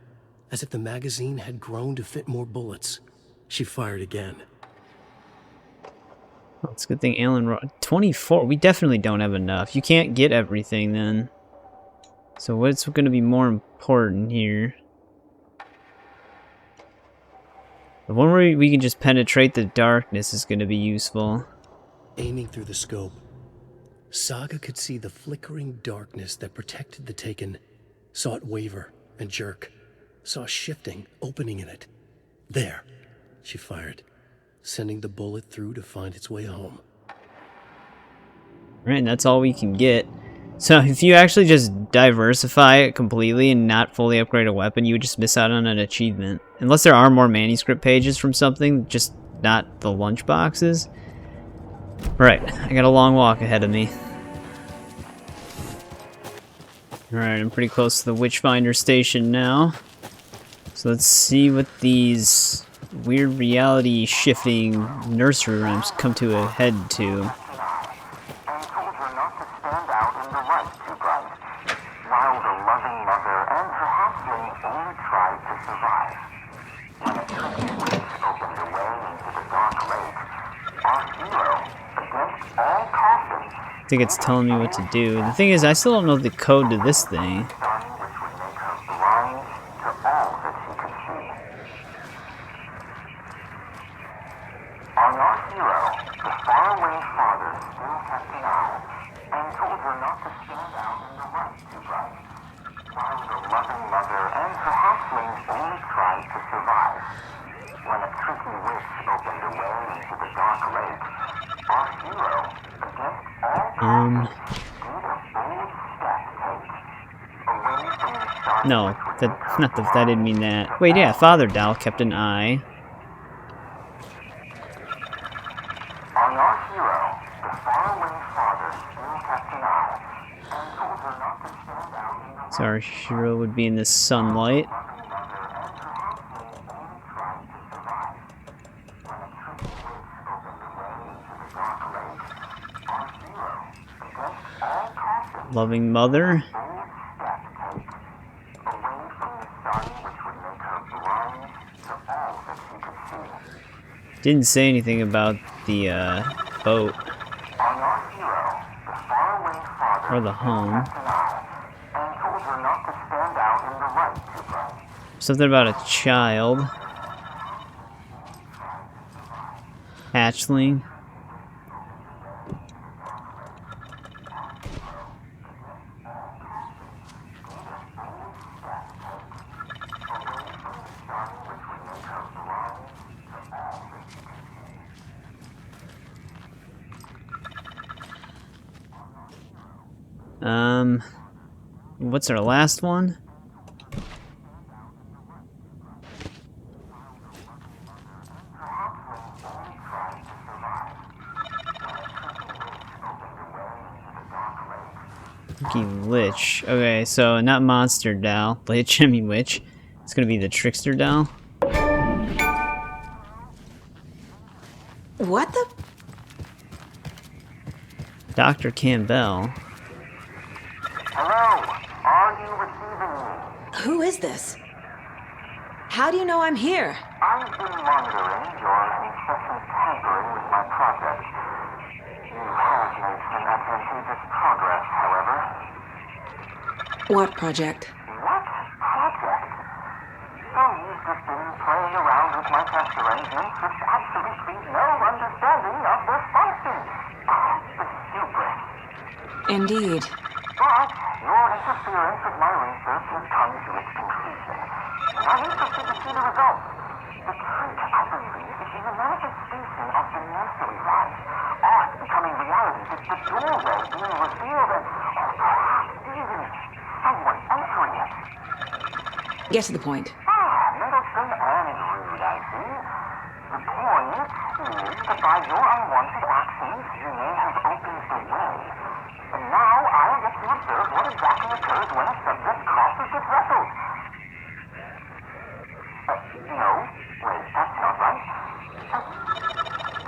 As if the magazine had grown to fit more bullets. She fired again. Well, it's a good thing Alan 24. We definitely don't have enough. You can't get everything then. So what's going to be more important here? The one where we can just penetrate the darkness is going to be useful. Aiming through the scope, Saga could see the flickering darkness that protected the Taken, saw it waver and jerk, saw a shifting opening in it. There, she fired, sending the bullet through to find its way home. Right, and that's all we can get. So if you actually just diversify it completely and not fully upgrade a weapon, you would just miss out on an achievement. Unless there are more manuscript pages from something, just not the lunch boxes. Right, I got a long walk ahead of me. Alright, I'm pretty close to the Witchfinder station now. So let's see what these weird reality shifting nursery rhymes come to a head to. I think it's telling me what to do. The thing is, I still don't know the code to this thing. No, I didn't mean that. Wait, yeah, Father Dow kept an eye. So our hero would be in the sunlight. Loving mother. Didn't say anything about the boat or the home. Something about a child. Hatchling. What's our last one? Lich. Okay, so not Monster Doll. Lich, I mean Witch. It's gonna be the Trickster Doll. What the? Dr. Campbell. Hello, are you receiving me? Who is this? How do you know I'm here? I've been monitoring your incessant tampering with my project. You have made some advantageous progress, however. What project? What project? So you've just been playing around with my test arrangements with absolutely no understanding of their functions. Stupid. Indeed. But your interference with my research has come to its conclusion. And I'm interested to see the results. The trick, I believe, is in the manifestation of the nursery rhymes. Art becoming reality, the doorway being revealed, and even someone entering it. Get to the point. Meddlesome and rude, I see. The point is that by your unwanted actions, you may have opened the way. And now I'll get to observe what exactly occurs when a subject crosses the threshold. No, wait, that's not right.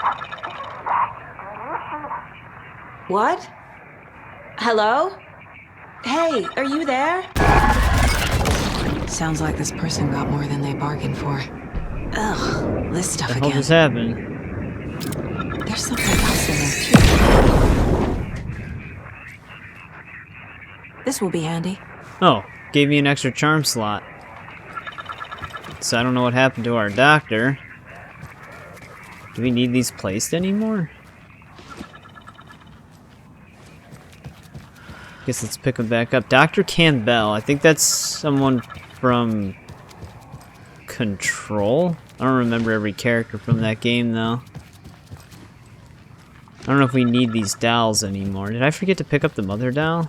What is that? Do you see? What? Hello? Hey, are you there? Sounds like this person got more than they bargained for. Ugh, this stuff What again. just happened? There's something else This will be handy. Oh, gave me an extra charm slot. So I don't know what happened to our doctor. Do we need these placed anymore? Guess let's pick them back up. Dr. Campbell. I think that's someone from Control. I don't remember every character from that game, though. I don't know if we need these dolls anymore. Did I forget to pick up the mother doll?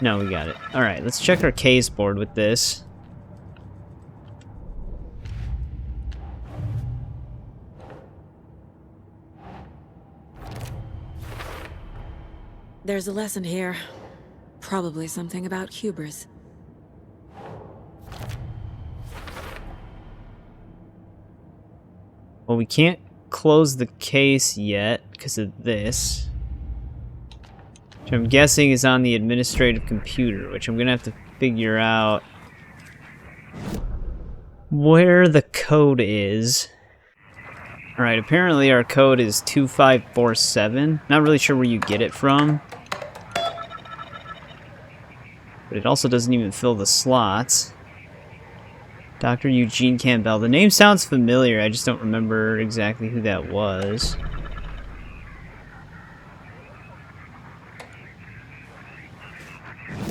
No, we got it. Alright, let's check our case board with this. There's a lesson here. Probably something about hubris. Well, we can't close the case yet because of this. Which I'm guessing is on the administrative computer, which I'm gonna have to figure out where the code is. Alright, apparently our code is 2547. Not really sure where you get it from. But it also doesn't even fill the slots. Dr. Eugene Campbell. The name sounds familiar, I just don't remember exactly who that was.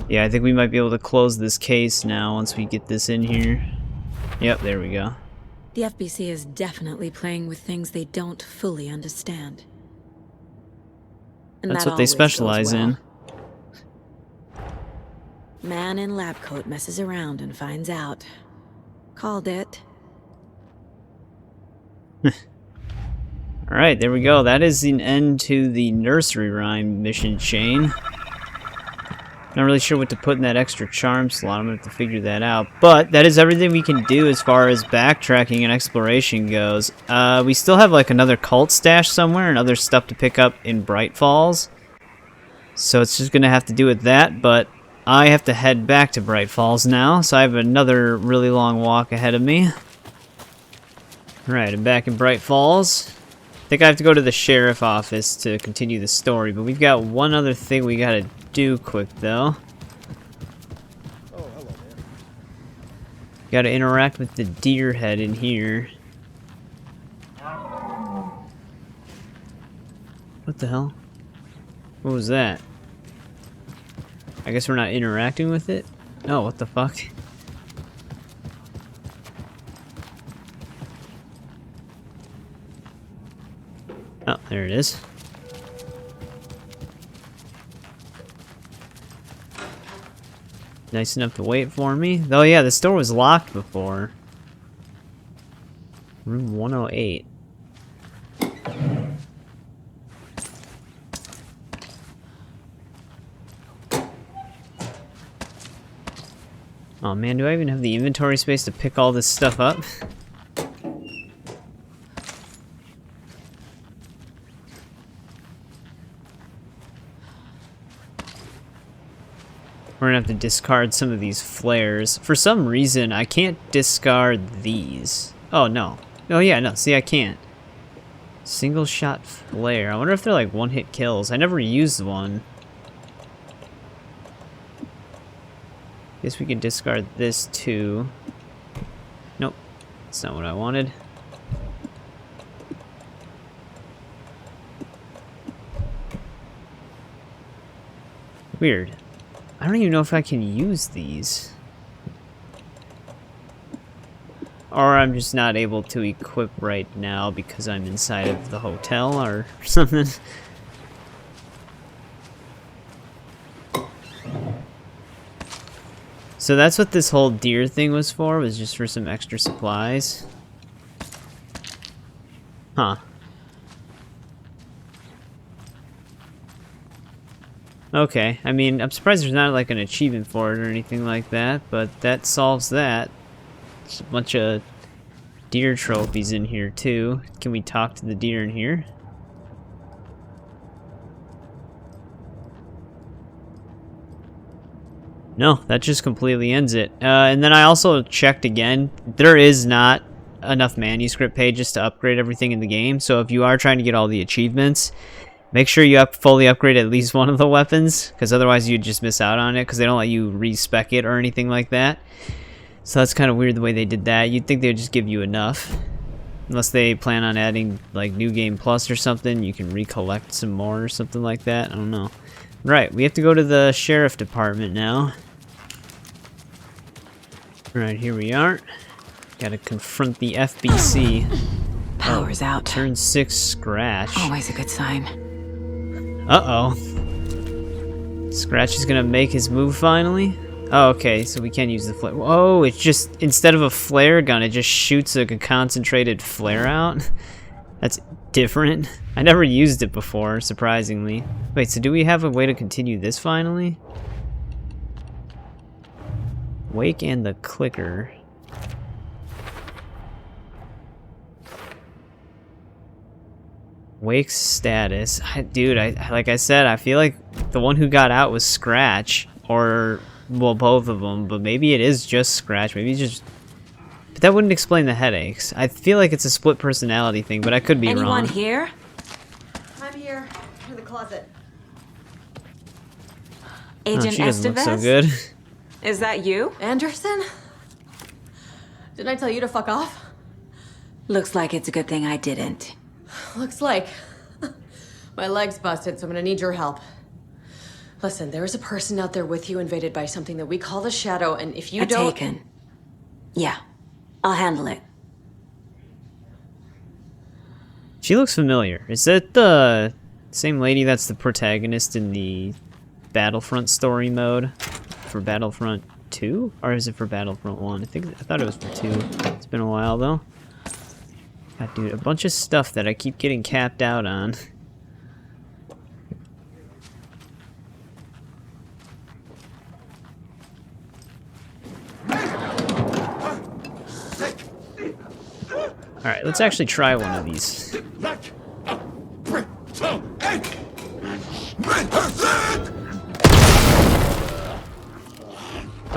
Yeah, I think we might be able to close this case now once we get this in here. Yep, there we go. The FBC is definitely playing with things they don't fully understand. And That's that what they always specialize goes well. in. Man in lab coat messes around and finds out. Called it. Alright, there we go. That is an end to the nursery rhyme mission chain. Not really sure what to put in that extra charm slot. I'm gonna have to figure that out. But that is everything we can do as far as backtracking and exploration goes. We still have like another cult stash somewhere and other stuff to pick up in Bright Falls. So it's just gonna have to do with that, but I have to head back to Bright Falls now, so I have another really long walk ahead of me. Alright, I'm back in Bright Falls. I think I have to go to the sheriff office to continue the story, but we've got one other thing we gotta do quick, though. Oh, hello, man. Gotta interact with the deer head in here. What the hell? What was that? I guess we're not interacting with it? Oh, what the fuck? Oh, there it is. Nice enough to wait for me. Oh yeah, this door was locked before. Room 108. Oh man, do I even have the inventory space to pick all this stuff up? We're gonna have to discard some of these flares. For some reason, I can't discard these. Oh, no. Oh, yeah, no. See, I can't. Single shot flare. I wonder if they're like one-hit kills. I never used one. Guess we can discard this, too. Nope. That's not what I wanted. Weird. I don't even know if I can use these. Or I'm just not able to equip right now because I'm inside of the hotel or something. So that's what this whole deer thing was for, was just for some extra supplies. Huh. Okay, I mean, I'm surprised there's not like an achievement for it or anything like that, but that solves that. There's a bunch of deer trophies in here too. Can we talk to the deer in here? No, that just completely ends it. And then I also checked again. There is not enough manuscript pages to upgrade everything in the game. So if you are trying to get all the achievements, make sure you fully upgrade at least one of the weapons, because otherwise you'd just miss out on it, because they don't let you respec it or anything like that. So that's kind of weird the way they did that. You'd think they would just give you enough. Unless they plan on adding like New Game Plus or something, you can recollect some more or something like that. I don't know. Right, we have to go to the sheriff department now. Right, here we are. Gotta confront the FBC. Power's out. Turn 6 Scratch. Always a good sign. Uh-oh. Scratch is gonna make his move finally? Oh, okay, so we can't use the flare. Oh, it's just, instead of a flare gun, it just shoots a concentrated flare out? That's different. I never used it before, surprisingly. Wait, so do we have a way to continue this finally? Wake and the clicker. Wake's status. Dude, like I said, I feel like the one who got out was Scratch, or, well, both of them, but maybe it is just Scratch. Maybe just... But that wouldn't explain the headaches. I feel like it's a split personality thing, but I could be wrong. Anyone here? I'm here, in the closet. Agent she doesn't Estevez? look so good. Is that you? Anderson? Didn't I tell you to fuck off? Looks like it's a good thing I didn't. Looks like. My leg's busted, so I'm gonna need your help. Listen, there is a person out there with you invaded by something that we call the Shadow, and if you don't... Taken. Yeah, I'll handle it. She looks familiar. Is that the same lady that's the protagonist in the Battlefront story mode for Battlefront 2? Or is it for Battlefront 1? I thought it was for 2. It's been a while though. God, dude, a bunch of stuff that I keep getting capped out on. Alright, let's actually try one of these.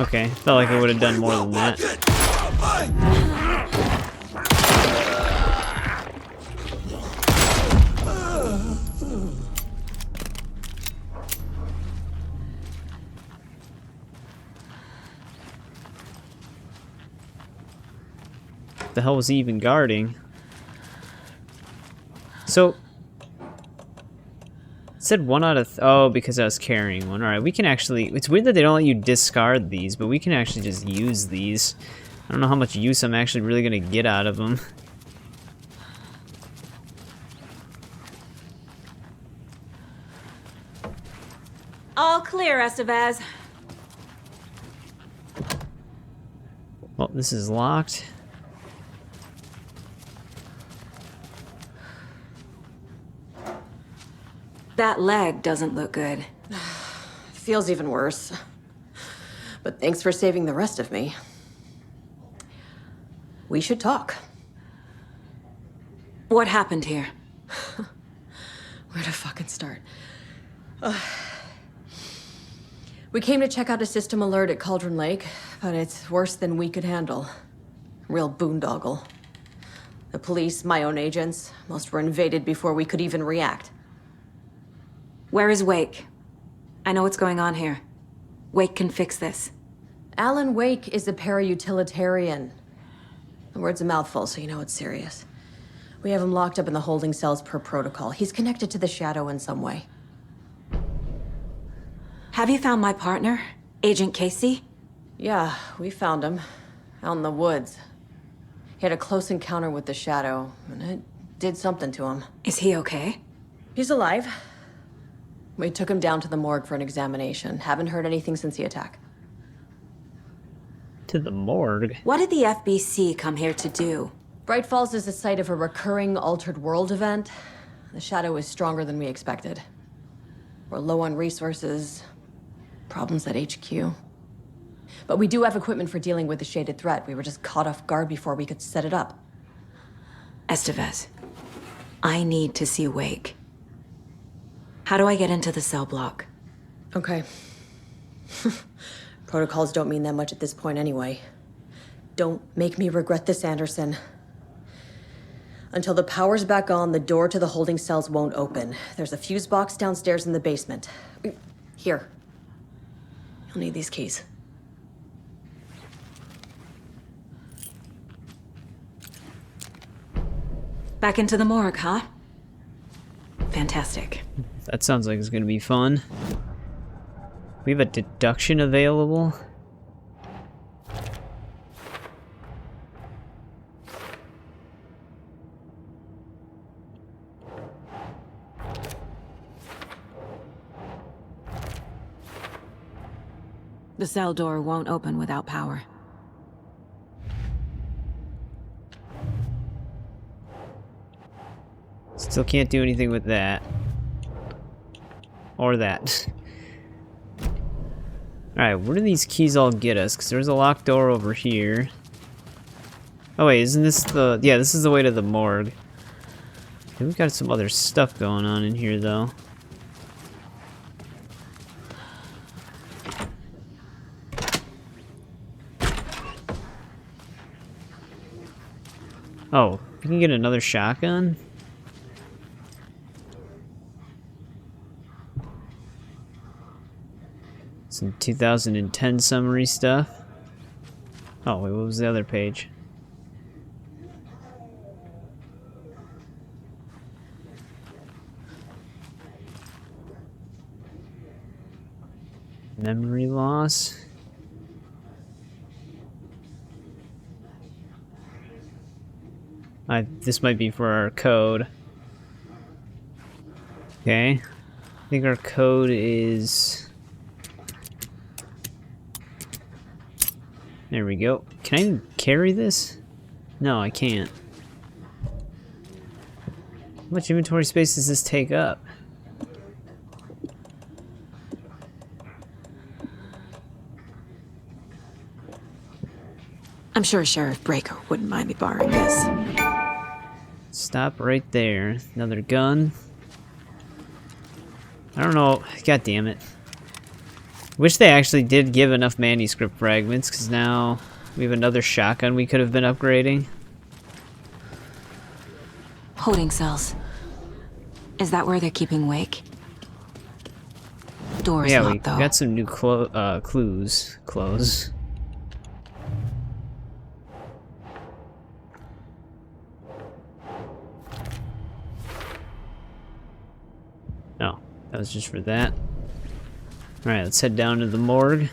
Okay, felt like I would have done more than that. The hell was he even guarding? So, it said 1 out of... oh, because I was carrying one. Alright, we can actually... It's weird that they don't let you discard these, but we can actually just use these. I don't know how much use I'm actually really going to get out of them. All clear, Estevez. Well, this is locked. That leg doesn't look good. Feels even worse. But thanks for saving the rest of me. We should talk. What happened here? Where to fucking start? We came to check out a system alert at Cauldron Lake, but it's worse than we could handle. Real boondoggle. The police, my own agents, most were invaded before we could even react. Where is Wake? I know what's going on here. Wake can fix this. Alan Wake is a para-utilitarian. The word's a mouthful, so you know it's serious. We have him locked up in the holding cells per protocol. He's connected to the Shadow in some way. Have you found my partner, Agent Casey? Yeah, we found him. Out in the woods. He had a close encounter with the Shadow, and it did something to him. Is he okay? He's alive. We took him down to the morgue for an examination. Haven't heard anything since the attack. To the morgue? What did the FBC come here to do? Bright Falls is the site of a recurring Altered World event. The Shadow is stronger than we expected. We're low on resources, problems at HQ. But we do have equipment for dealing with the shaded threat. We were just caught off guard before we could set it up. Estevez, I need to see Wake. How do I get into the cell block? Okay. Protocols don't mean that much at this point anyway. Don't make me regret this, Anderson. Until the power's back on, the door to the holding cells won't open. There's a fuse box downstairs in the basement. Here. You'll need these keys. Back into the morgue, huh? Fantastic. That sounds like it's gonna be fun. We have a deduction available. The cell door won't open without power. Still can't do anything with that. Or that. Alright, where do these keys all get us? Because there's a locked door over here. Oh wait, isn't this the... Yeah, this is the way to the morgue. Okay, we've got some other stuff going on in here, though. Oh, we can get another shotgun? Some 2010 summary stuff. Oh, wait, what was the other page? Memory loss. This might be for our code. Okay. I think our code is... There we go. Can I even carry this? No, I can't. How much inventory space does this take up? I'm sure Sheriff Breaker wouldn't mind me borrowing this. Stop right there. Another gun. I don't know. God damn it. Wish they actually did give enough manuscript fragments, because now we have another shotgun we could have been upgrading. Holding cells. Is that where they're keeping Wake? Door's Yeah, we locked, though. got some new clues. Close. Oh, that was just for that. Alright, let's head down to the morgue.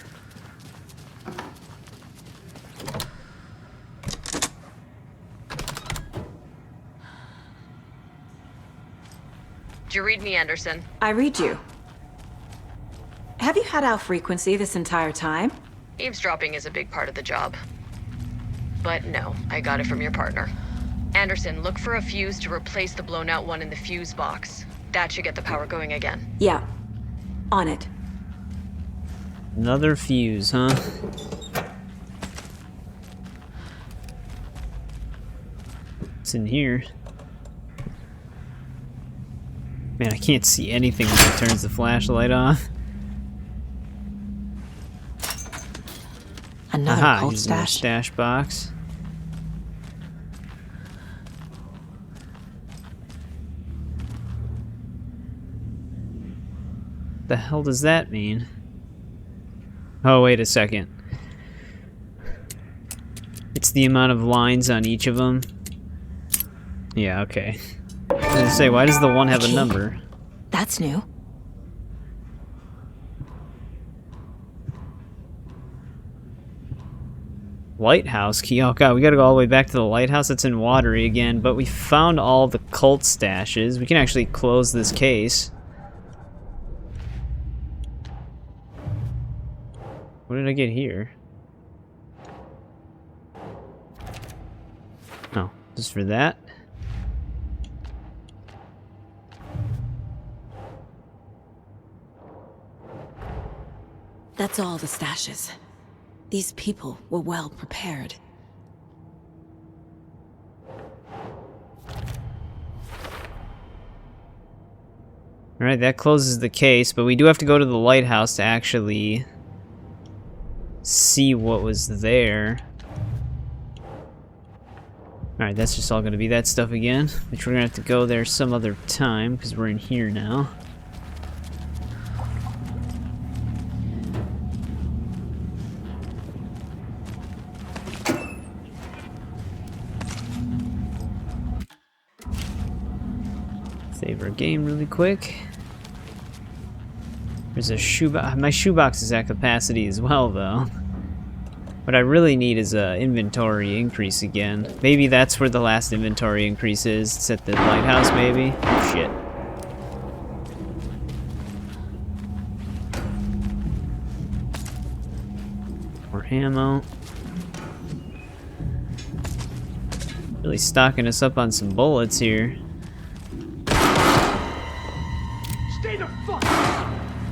Did you read me, Anderson? I read you. Have you had our frequency this entire time? Eavesdropping is a big part of the job. But no, I got it from your partner. Anderson, look for a fuse to replace the blown out one in the fuse box. That should get the power going again. Yeah. On it. Another fuse, huh? What's in here? Man, I can't see anything when it turns the flashlight off. Another Aha, cold here's another stash. stash box. The hell does that mean? Oh, wait a second. It's the amount of lines on each of them. Yeah, okay. I was gonna say, why does the one have a number? That's new. Lighthouse key. Oh god, we gotta go all the way back to the lighthouse. It's in Watery again, but we found all the cult stashes. We can actually close this case. What did I get here? Oh, just for that? That's all the stashes. These people were well prepared. Alright, that closes the case, but we do have to go to the lighthouse to actually see what was there. Alright, that's just all gonna be that stuff again. Which we're gonna have to go there some other time, because we're in here now. Save our game really quick. There's a shoebox. My shoebox is at capacity as well, though. What I really need is a inventory increase again. Maybe that's where the last inventory increase is. It's at the lighthouse, maybe? Oh, shit. More ammo. Really stocking us up on some bullets here. Stay the fuck!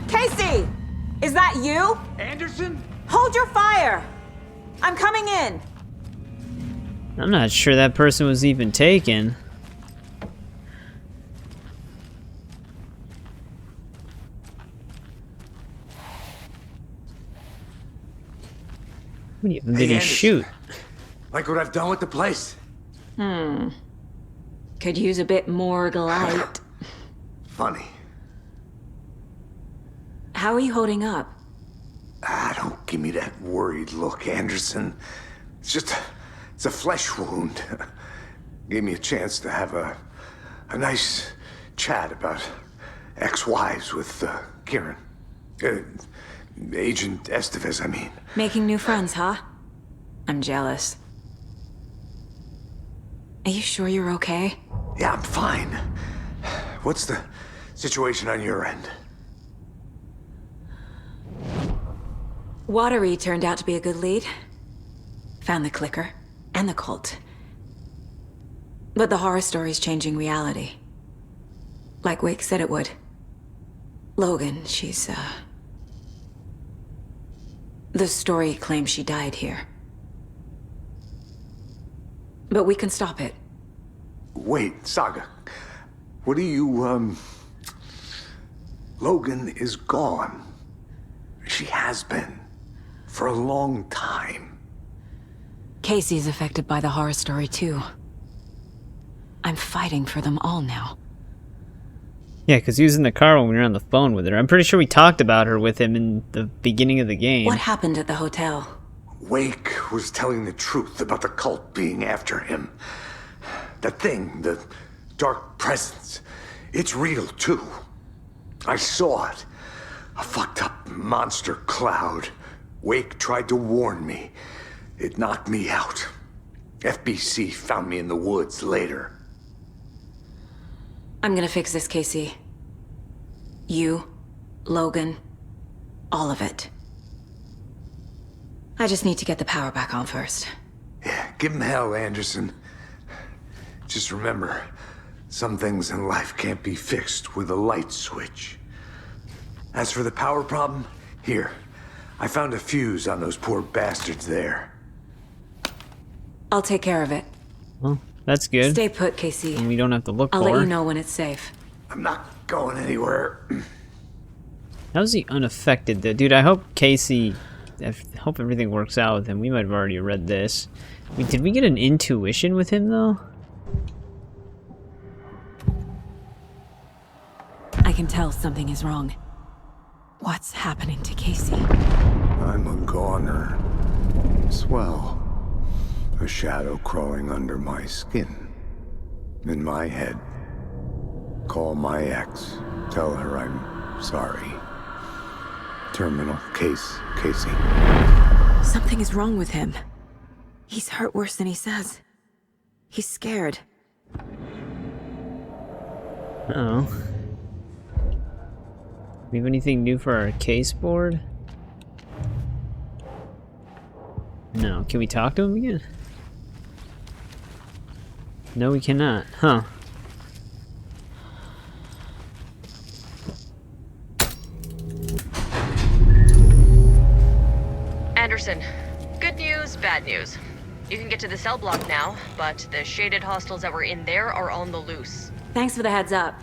Casey! Is that you? Anderson? Hold your fire! I'm coming in! I'm not sure that person was even taken. What even did he shoot? Like what I've done with the place? Could use a bit more light. Funny. How are you holding up? Don't give me that worried look, Anderson. It's a flesh wound. Gave me a chance to have a nice chat about ex-wives with Kieran. Agent Estevez, I mean. Making new friends, huh? I'm jealous. Are you sure you're okay? Yeah, I'm fine. What's the situation on your end? Watery turned out to be a good lead. Found the clicker and the cult. But the horror story's changing reality. Like Wake said it would. Logan, she's, the story claims she died here. But we can stop it. Wait, Saga. What do you, Logan is gone. She has been. For a long time. Casey's affected by the horror story, too. I'm fighting for them all now. Yeah, because he was in the car when we were on the phone with her. I'm pretty sure we talked about her with him in the beginning of the game. What happened at the hotel? Wake was telling the truth about the cult being after him. That thing, the dark presence, it's real, too. I saw it. A fucked up monster cloud. Wake tried to warn me. It knocked me out. FBC found me in the woods later. I'm gonna fix this, Casey. You, Logan, all of it. I just need to get the power back on first. Yeah, give him hell, Anderson. Just remember, some things in life can't be fixed with a light switch. As for the power problem, here. I found a fuse on those poor bastards there. I'll take care of it. Well, that's good. Stay put, Casey. And we don't have to look I'll for let her. you know when it's safe. I'm not going anywhere. How's he unaffected, though? Dude, I hope Casey... I hope everything works out with him. We might have already read this. Wait, did we get an intuition with him, though? I can tell something is wrong. What's happening to Casey? I'm a goner. Swell. A shadow crawling under my skin. In my head. Call my ex. Tell her I'm sorry. Terminal case, Casey. Something is wrong with him. He's hurt worse than he says. He's scared. Uh-oh. We have anything new for our case board? No. Can we talk to him again? No, we cannot. Huh. Anderson, good news, bad news. You can get to the cell block now, but the shaded hostels that were in there are on the loose. Thanks for the heads up.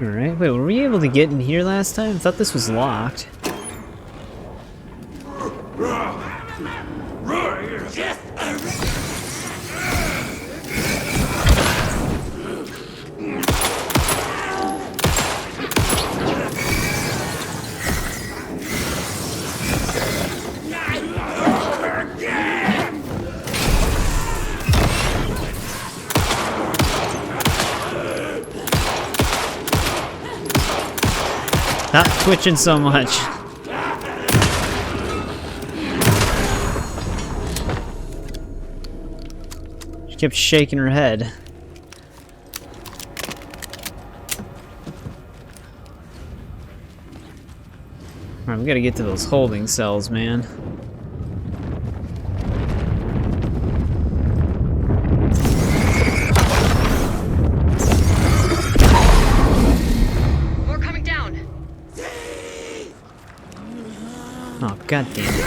Alright, wait, were we able to get in here last time? I thought this was locked. Not twitching so much. She kept shaking her head. Alright, we gotta get to those holding cells, man. Oh, god damn it.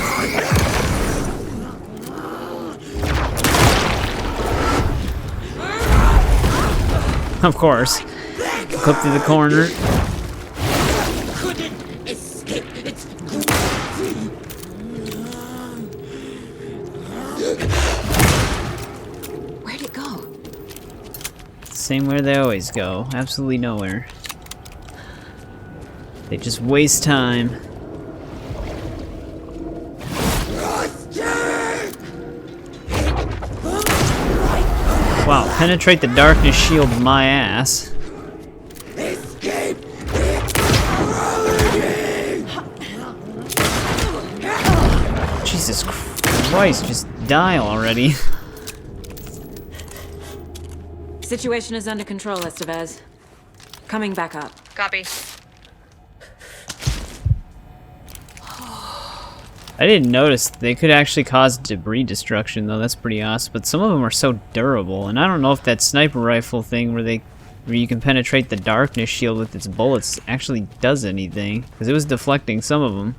Of course. Clip through the corner. Couldn't escape its Where'd it go? Same where they always go. Absolutely nowhere. They just waste time. Wow, penetrate the darkness shield my ass. escape. Jesus Christ, just die already. Situation is under control, Estevez. Coming back up. Copy. I didn't notice they could actually cause debris destruction though. That's pretty awesome. But some of them are so durable, and I don't know if that sniper rifle thing where you can penetrate the darkness shield with its bullets actually does anything, because it was deflecting some of them.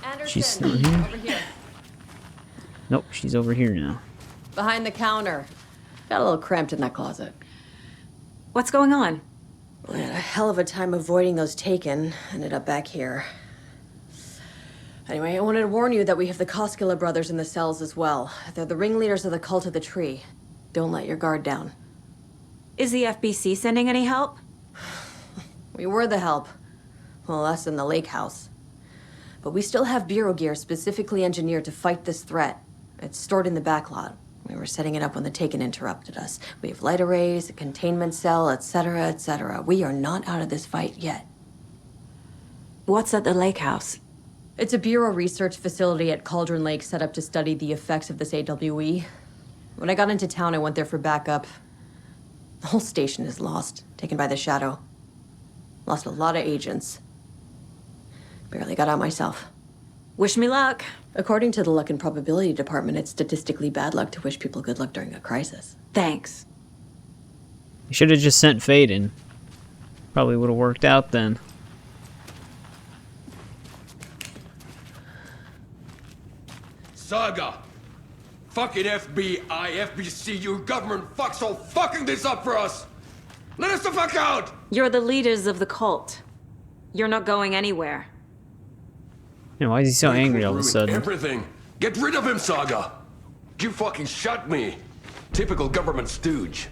Anderson, She's still here? over here. Nope, she's over here now. Behind the counter. Got a little cramped in that closet. What's going on? We had a hell of a time avoiding those taken. Ended up back here. Anyway, I wanted to warn you that we have the Koskela brothers in the cells as well. They're the ringleaders of the Cult of the Tree. Don't let your guard down. Is the FBC sending any help? We were the help. Well, us in the lake house. But we still have bureau gear specifically engineered to fight this threat. It's stored in the backlot. We were setting it up when the Taken interrupted us. We have light arrays, a containment cell, etc., etc. We are not out of this fight yet. What's at the lake house? It's a Bureau research facility at Cauldron Lake set up to study the effects of this AWE. When I got into town, I went there for backup. The whole station is lost, taken by the Shadow. Lost a lot of agents. Barely got out myself. Wish me luck. According to the Luck and Probability Department, it's statistically bad luck to wish people good luck during a crisis. Thanks. You should have just sent Fade in. Probably would have worked out then. Saga! Fucking FBI, FBC, your government fucks all fucking this up for us! Let us the fuck out! You're the leaders of the cult. You're not going anywhere. You know, why is he so angry all of a sudden? Everything! Get rid of him, Saga! You fucking shot me! Typical government stooge.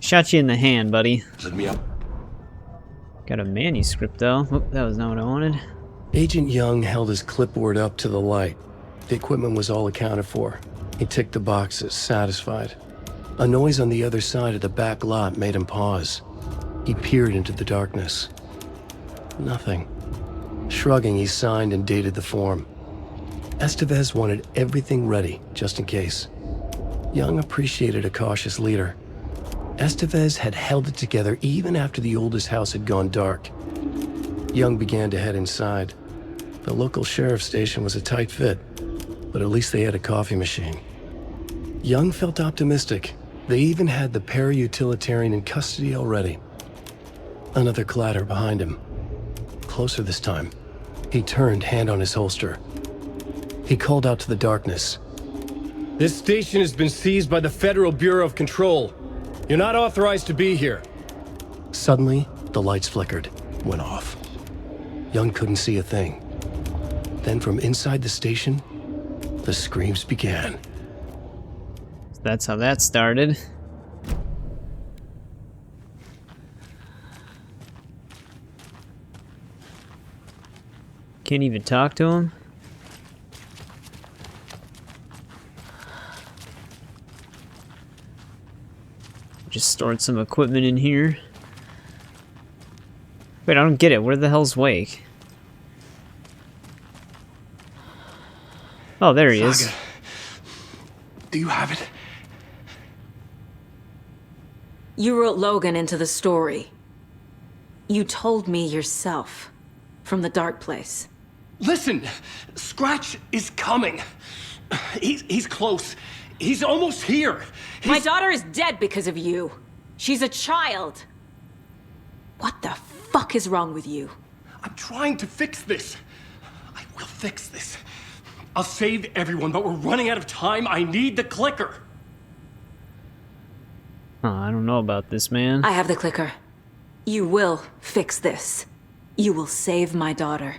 Shot you in the hand, buddy. Let me up. Got a manuscript though. Oop, that was not what I wanted. Agent Young held his clipboard up to the light. The equipment was all accounted for. He ticked the boxes, satisfied. A noise on the other side of the back lot made him pause. He peered into the darkness. Nothing. Shrugging, he signed and dated the form. Estevez wanted everything ready, just in case. Young appreciated a cautious leader. Estevez had held it together even after the oldest house had gone dark. Young began to head inside. The local sheriff's station was a tight fit, but at least they had a coffee machine. Young felt optimistic. They even had the para-utilitarian in custody already. Another clatter behind him. Closer this time. He turned, hand on his holster. He called out to the darkness. This station has been seized by the Federal Bureau of Control. You're not authorized to be here. Suddenly, the lights flickered, went off. Young couldn't see a thing. Then from inside the station, the screams began. That's how that started. Can't even talk to him. Just stored some equipment in here. Wait, I don't get it. Where the hell's Wake? Oh, there he is. Saga, do you have it? You wrote Logan into the story. You told me yourself. From the dark place. Listen! Scratch is coming. He's close. He's almost here. My daughter is dead because of you. She's a child. What the fuck is wrong with you? I'm trying to fix this. I will fix this. I'll save everyone, but we're running out of time. I need the clicker. Oh, I don't know about this, man. I have the clicker. You will fix this. You will save my daughter.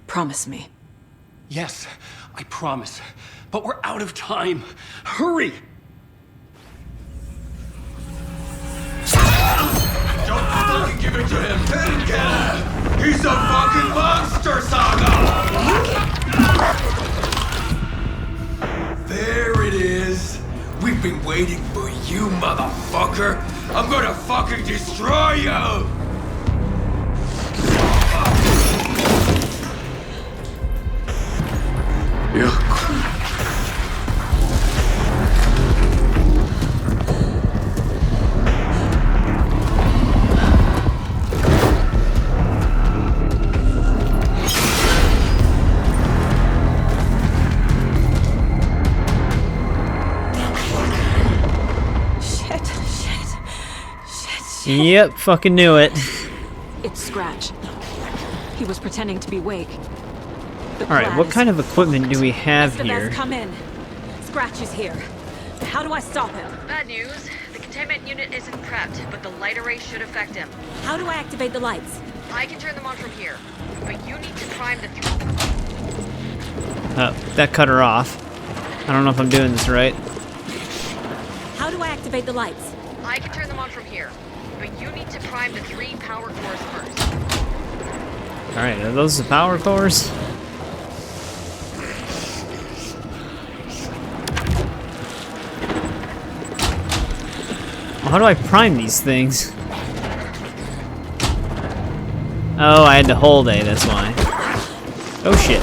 Promise me. Yes, I promise. But we're out of time. Hurry! Don't fucking give it to him! He's a fucking monster, Saga! There it is! We've been waiting for you, motherfucker! I'm gonna fucking destroy you! Yep, fucking knew it. It's Scratch. He was pretending to be Wake. Alright, what kind of equipment do we have Estevez, here? come in. Scratch is here. How do I stop him? Bad news. The containment unit isn't prepped, but the light array should affect him. How do I activate the lights? I can turn them on from here, but you need to prime the That cut her off. I don't know if I'm doing this right. How do I activate the lights? I can turn them on from here, but you need to prime the 3 power cores first. Alright, are those the power cores? How do I prime these things? Oh, I had to hold A, that's why. Oh shit.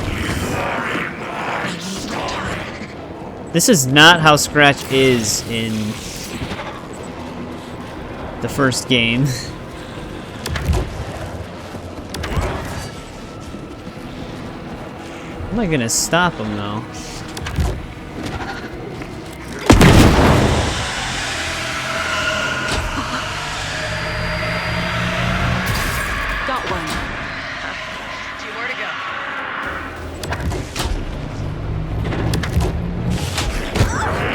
This is not how Scratch is in the first game. How am I gonna stop him though? Got one. 2 more to go.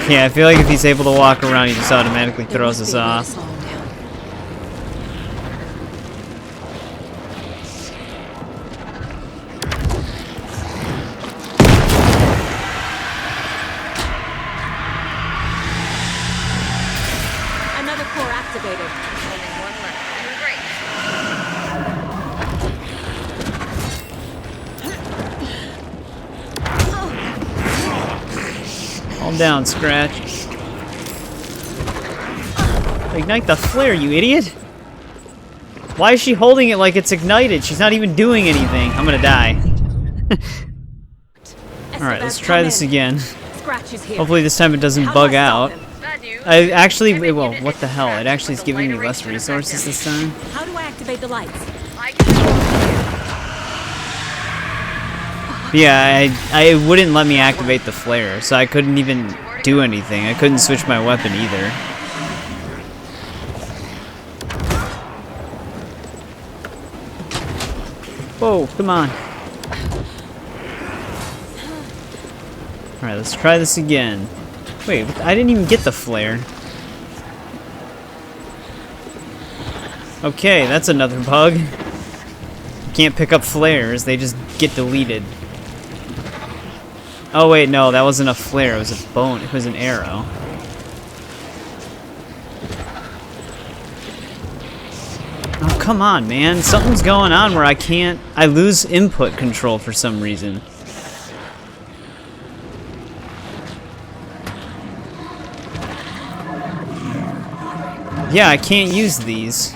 Yeah, I feel like if he's able to walk around, he just automatically throws us off. Another core activated. Only 1 left. Doing great. Calm down, Scratch. Ignite the flare, you idiot! Why is she holding it like it's ignited? She's not even doing anything. I'm gonna die. Alright, let's try this again. Scratch is here. Hopefully this time it doesn't How do bug I stop out. him? Bad news. I actually, well, what the hell? It actually is giving me less resources this time. How do I activate the lights? I can Yeah, I wouldn't let me activate the flare, so I couldn't even do anything. I couldn't switch my weapon either. Whoa, come on. Alright, let's try this again. Wait, I didn't even get the flare. Okay, that's another bug. can't pick up flares, they just get deleted. Oh wait, no, that wasn't a flare, it was a bone, it was an arrow. Oh, come on, man. Something's going on where I lose input control for some reason. Yeah, I can't use these.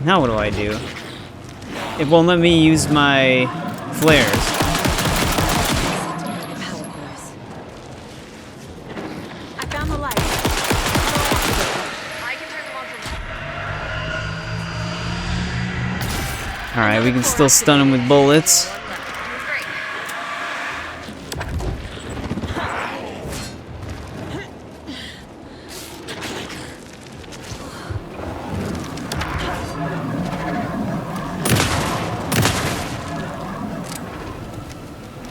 Now what do I do? It won't let me use my flares. I found the light. Alright, we can still stun him with bullets.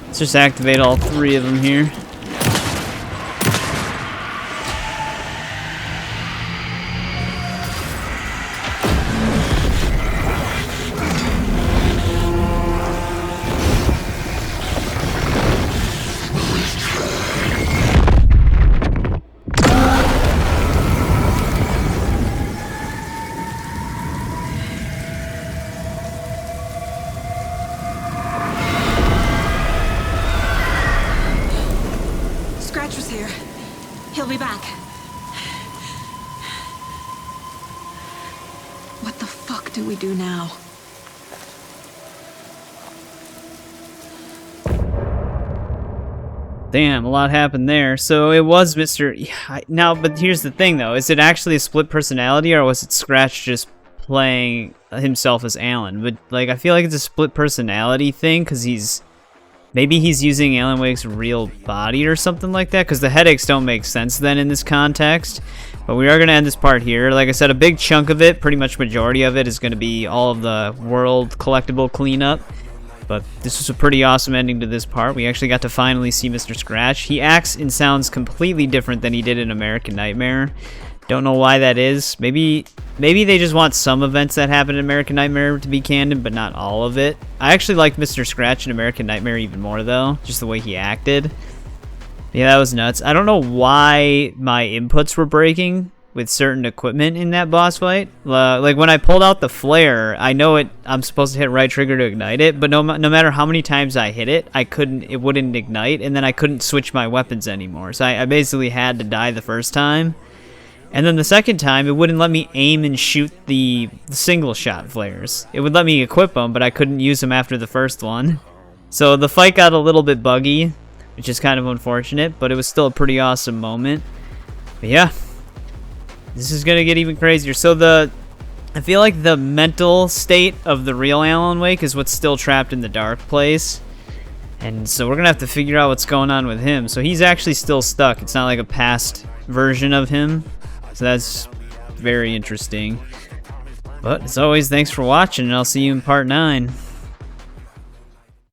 Let's just activate all 3 of them here. He'll be back. What the fuck do we do now? Damn, a lot happened there. So it was Mr. Now, but here's the thing though. Is it actually a split personality or was it Scratch just playing himself as Alan? But like, I feel like it's a split personality thing because maybe he's using Alan Wake's real body or something like that, because the headaches don't make sense then in this context. But we are going to end this part here. Like I said, a big chunk of it, pretty much majority of it, is going to be all of the world collectible cleanup. But this was a pretty awesome ending to this part. We actually got to finally see Mr. Scratch. He acts and sounds completely different than he did in American Nightmare. Don't know why that is. Maybe they just want some events that happen in American Nightmare to be canon, but not all of it. I actually liked Mr. Scratch in American Nightmare even more, though. Just the way he acted. Yeah, that was nuts. I don't know why my inputs were breaking with certain equipment in that boss fight. Like, when I pulled out the flare, I know I'm supposed to hit right trigger to ignite it, but no matter how many times I hit it, it wouldn't ignite, and then I couldn't switch my weapons anymore. So I basically had to die the first time. And then the second time, it wouldn't let me aim and shoot the single shot flares. It would let me equip them, but I couldn't use them after the first one. So the fight got a little bit buggy, which is kind of unfortunate, but it was still a pretty awesome moment. But yeah, this is gonna get even crazier. So I feel like the mental state of the real Alan Wake is what's still trapped in the dark place. And so we're gonna have to figure out what's going on with him. So he's actually still stuck. It's not like a past version of him. So that's very interesting. But as always, thanks for watching, and I'll see you in part 9.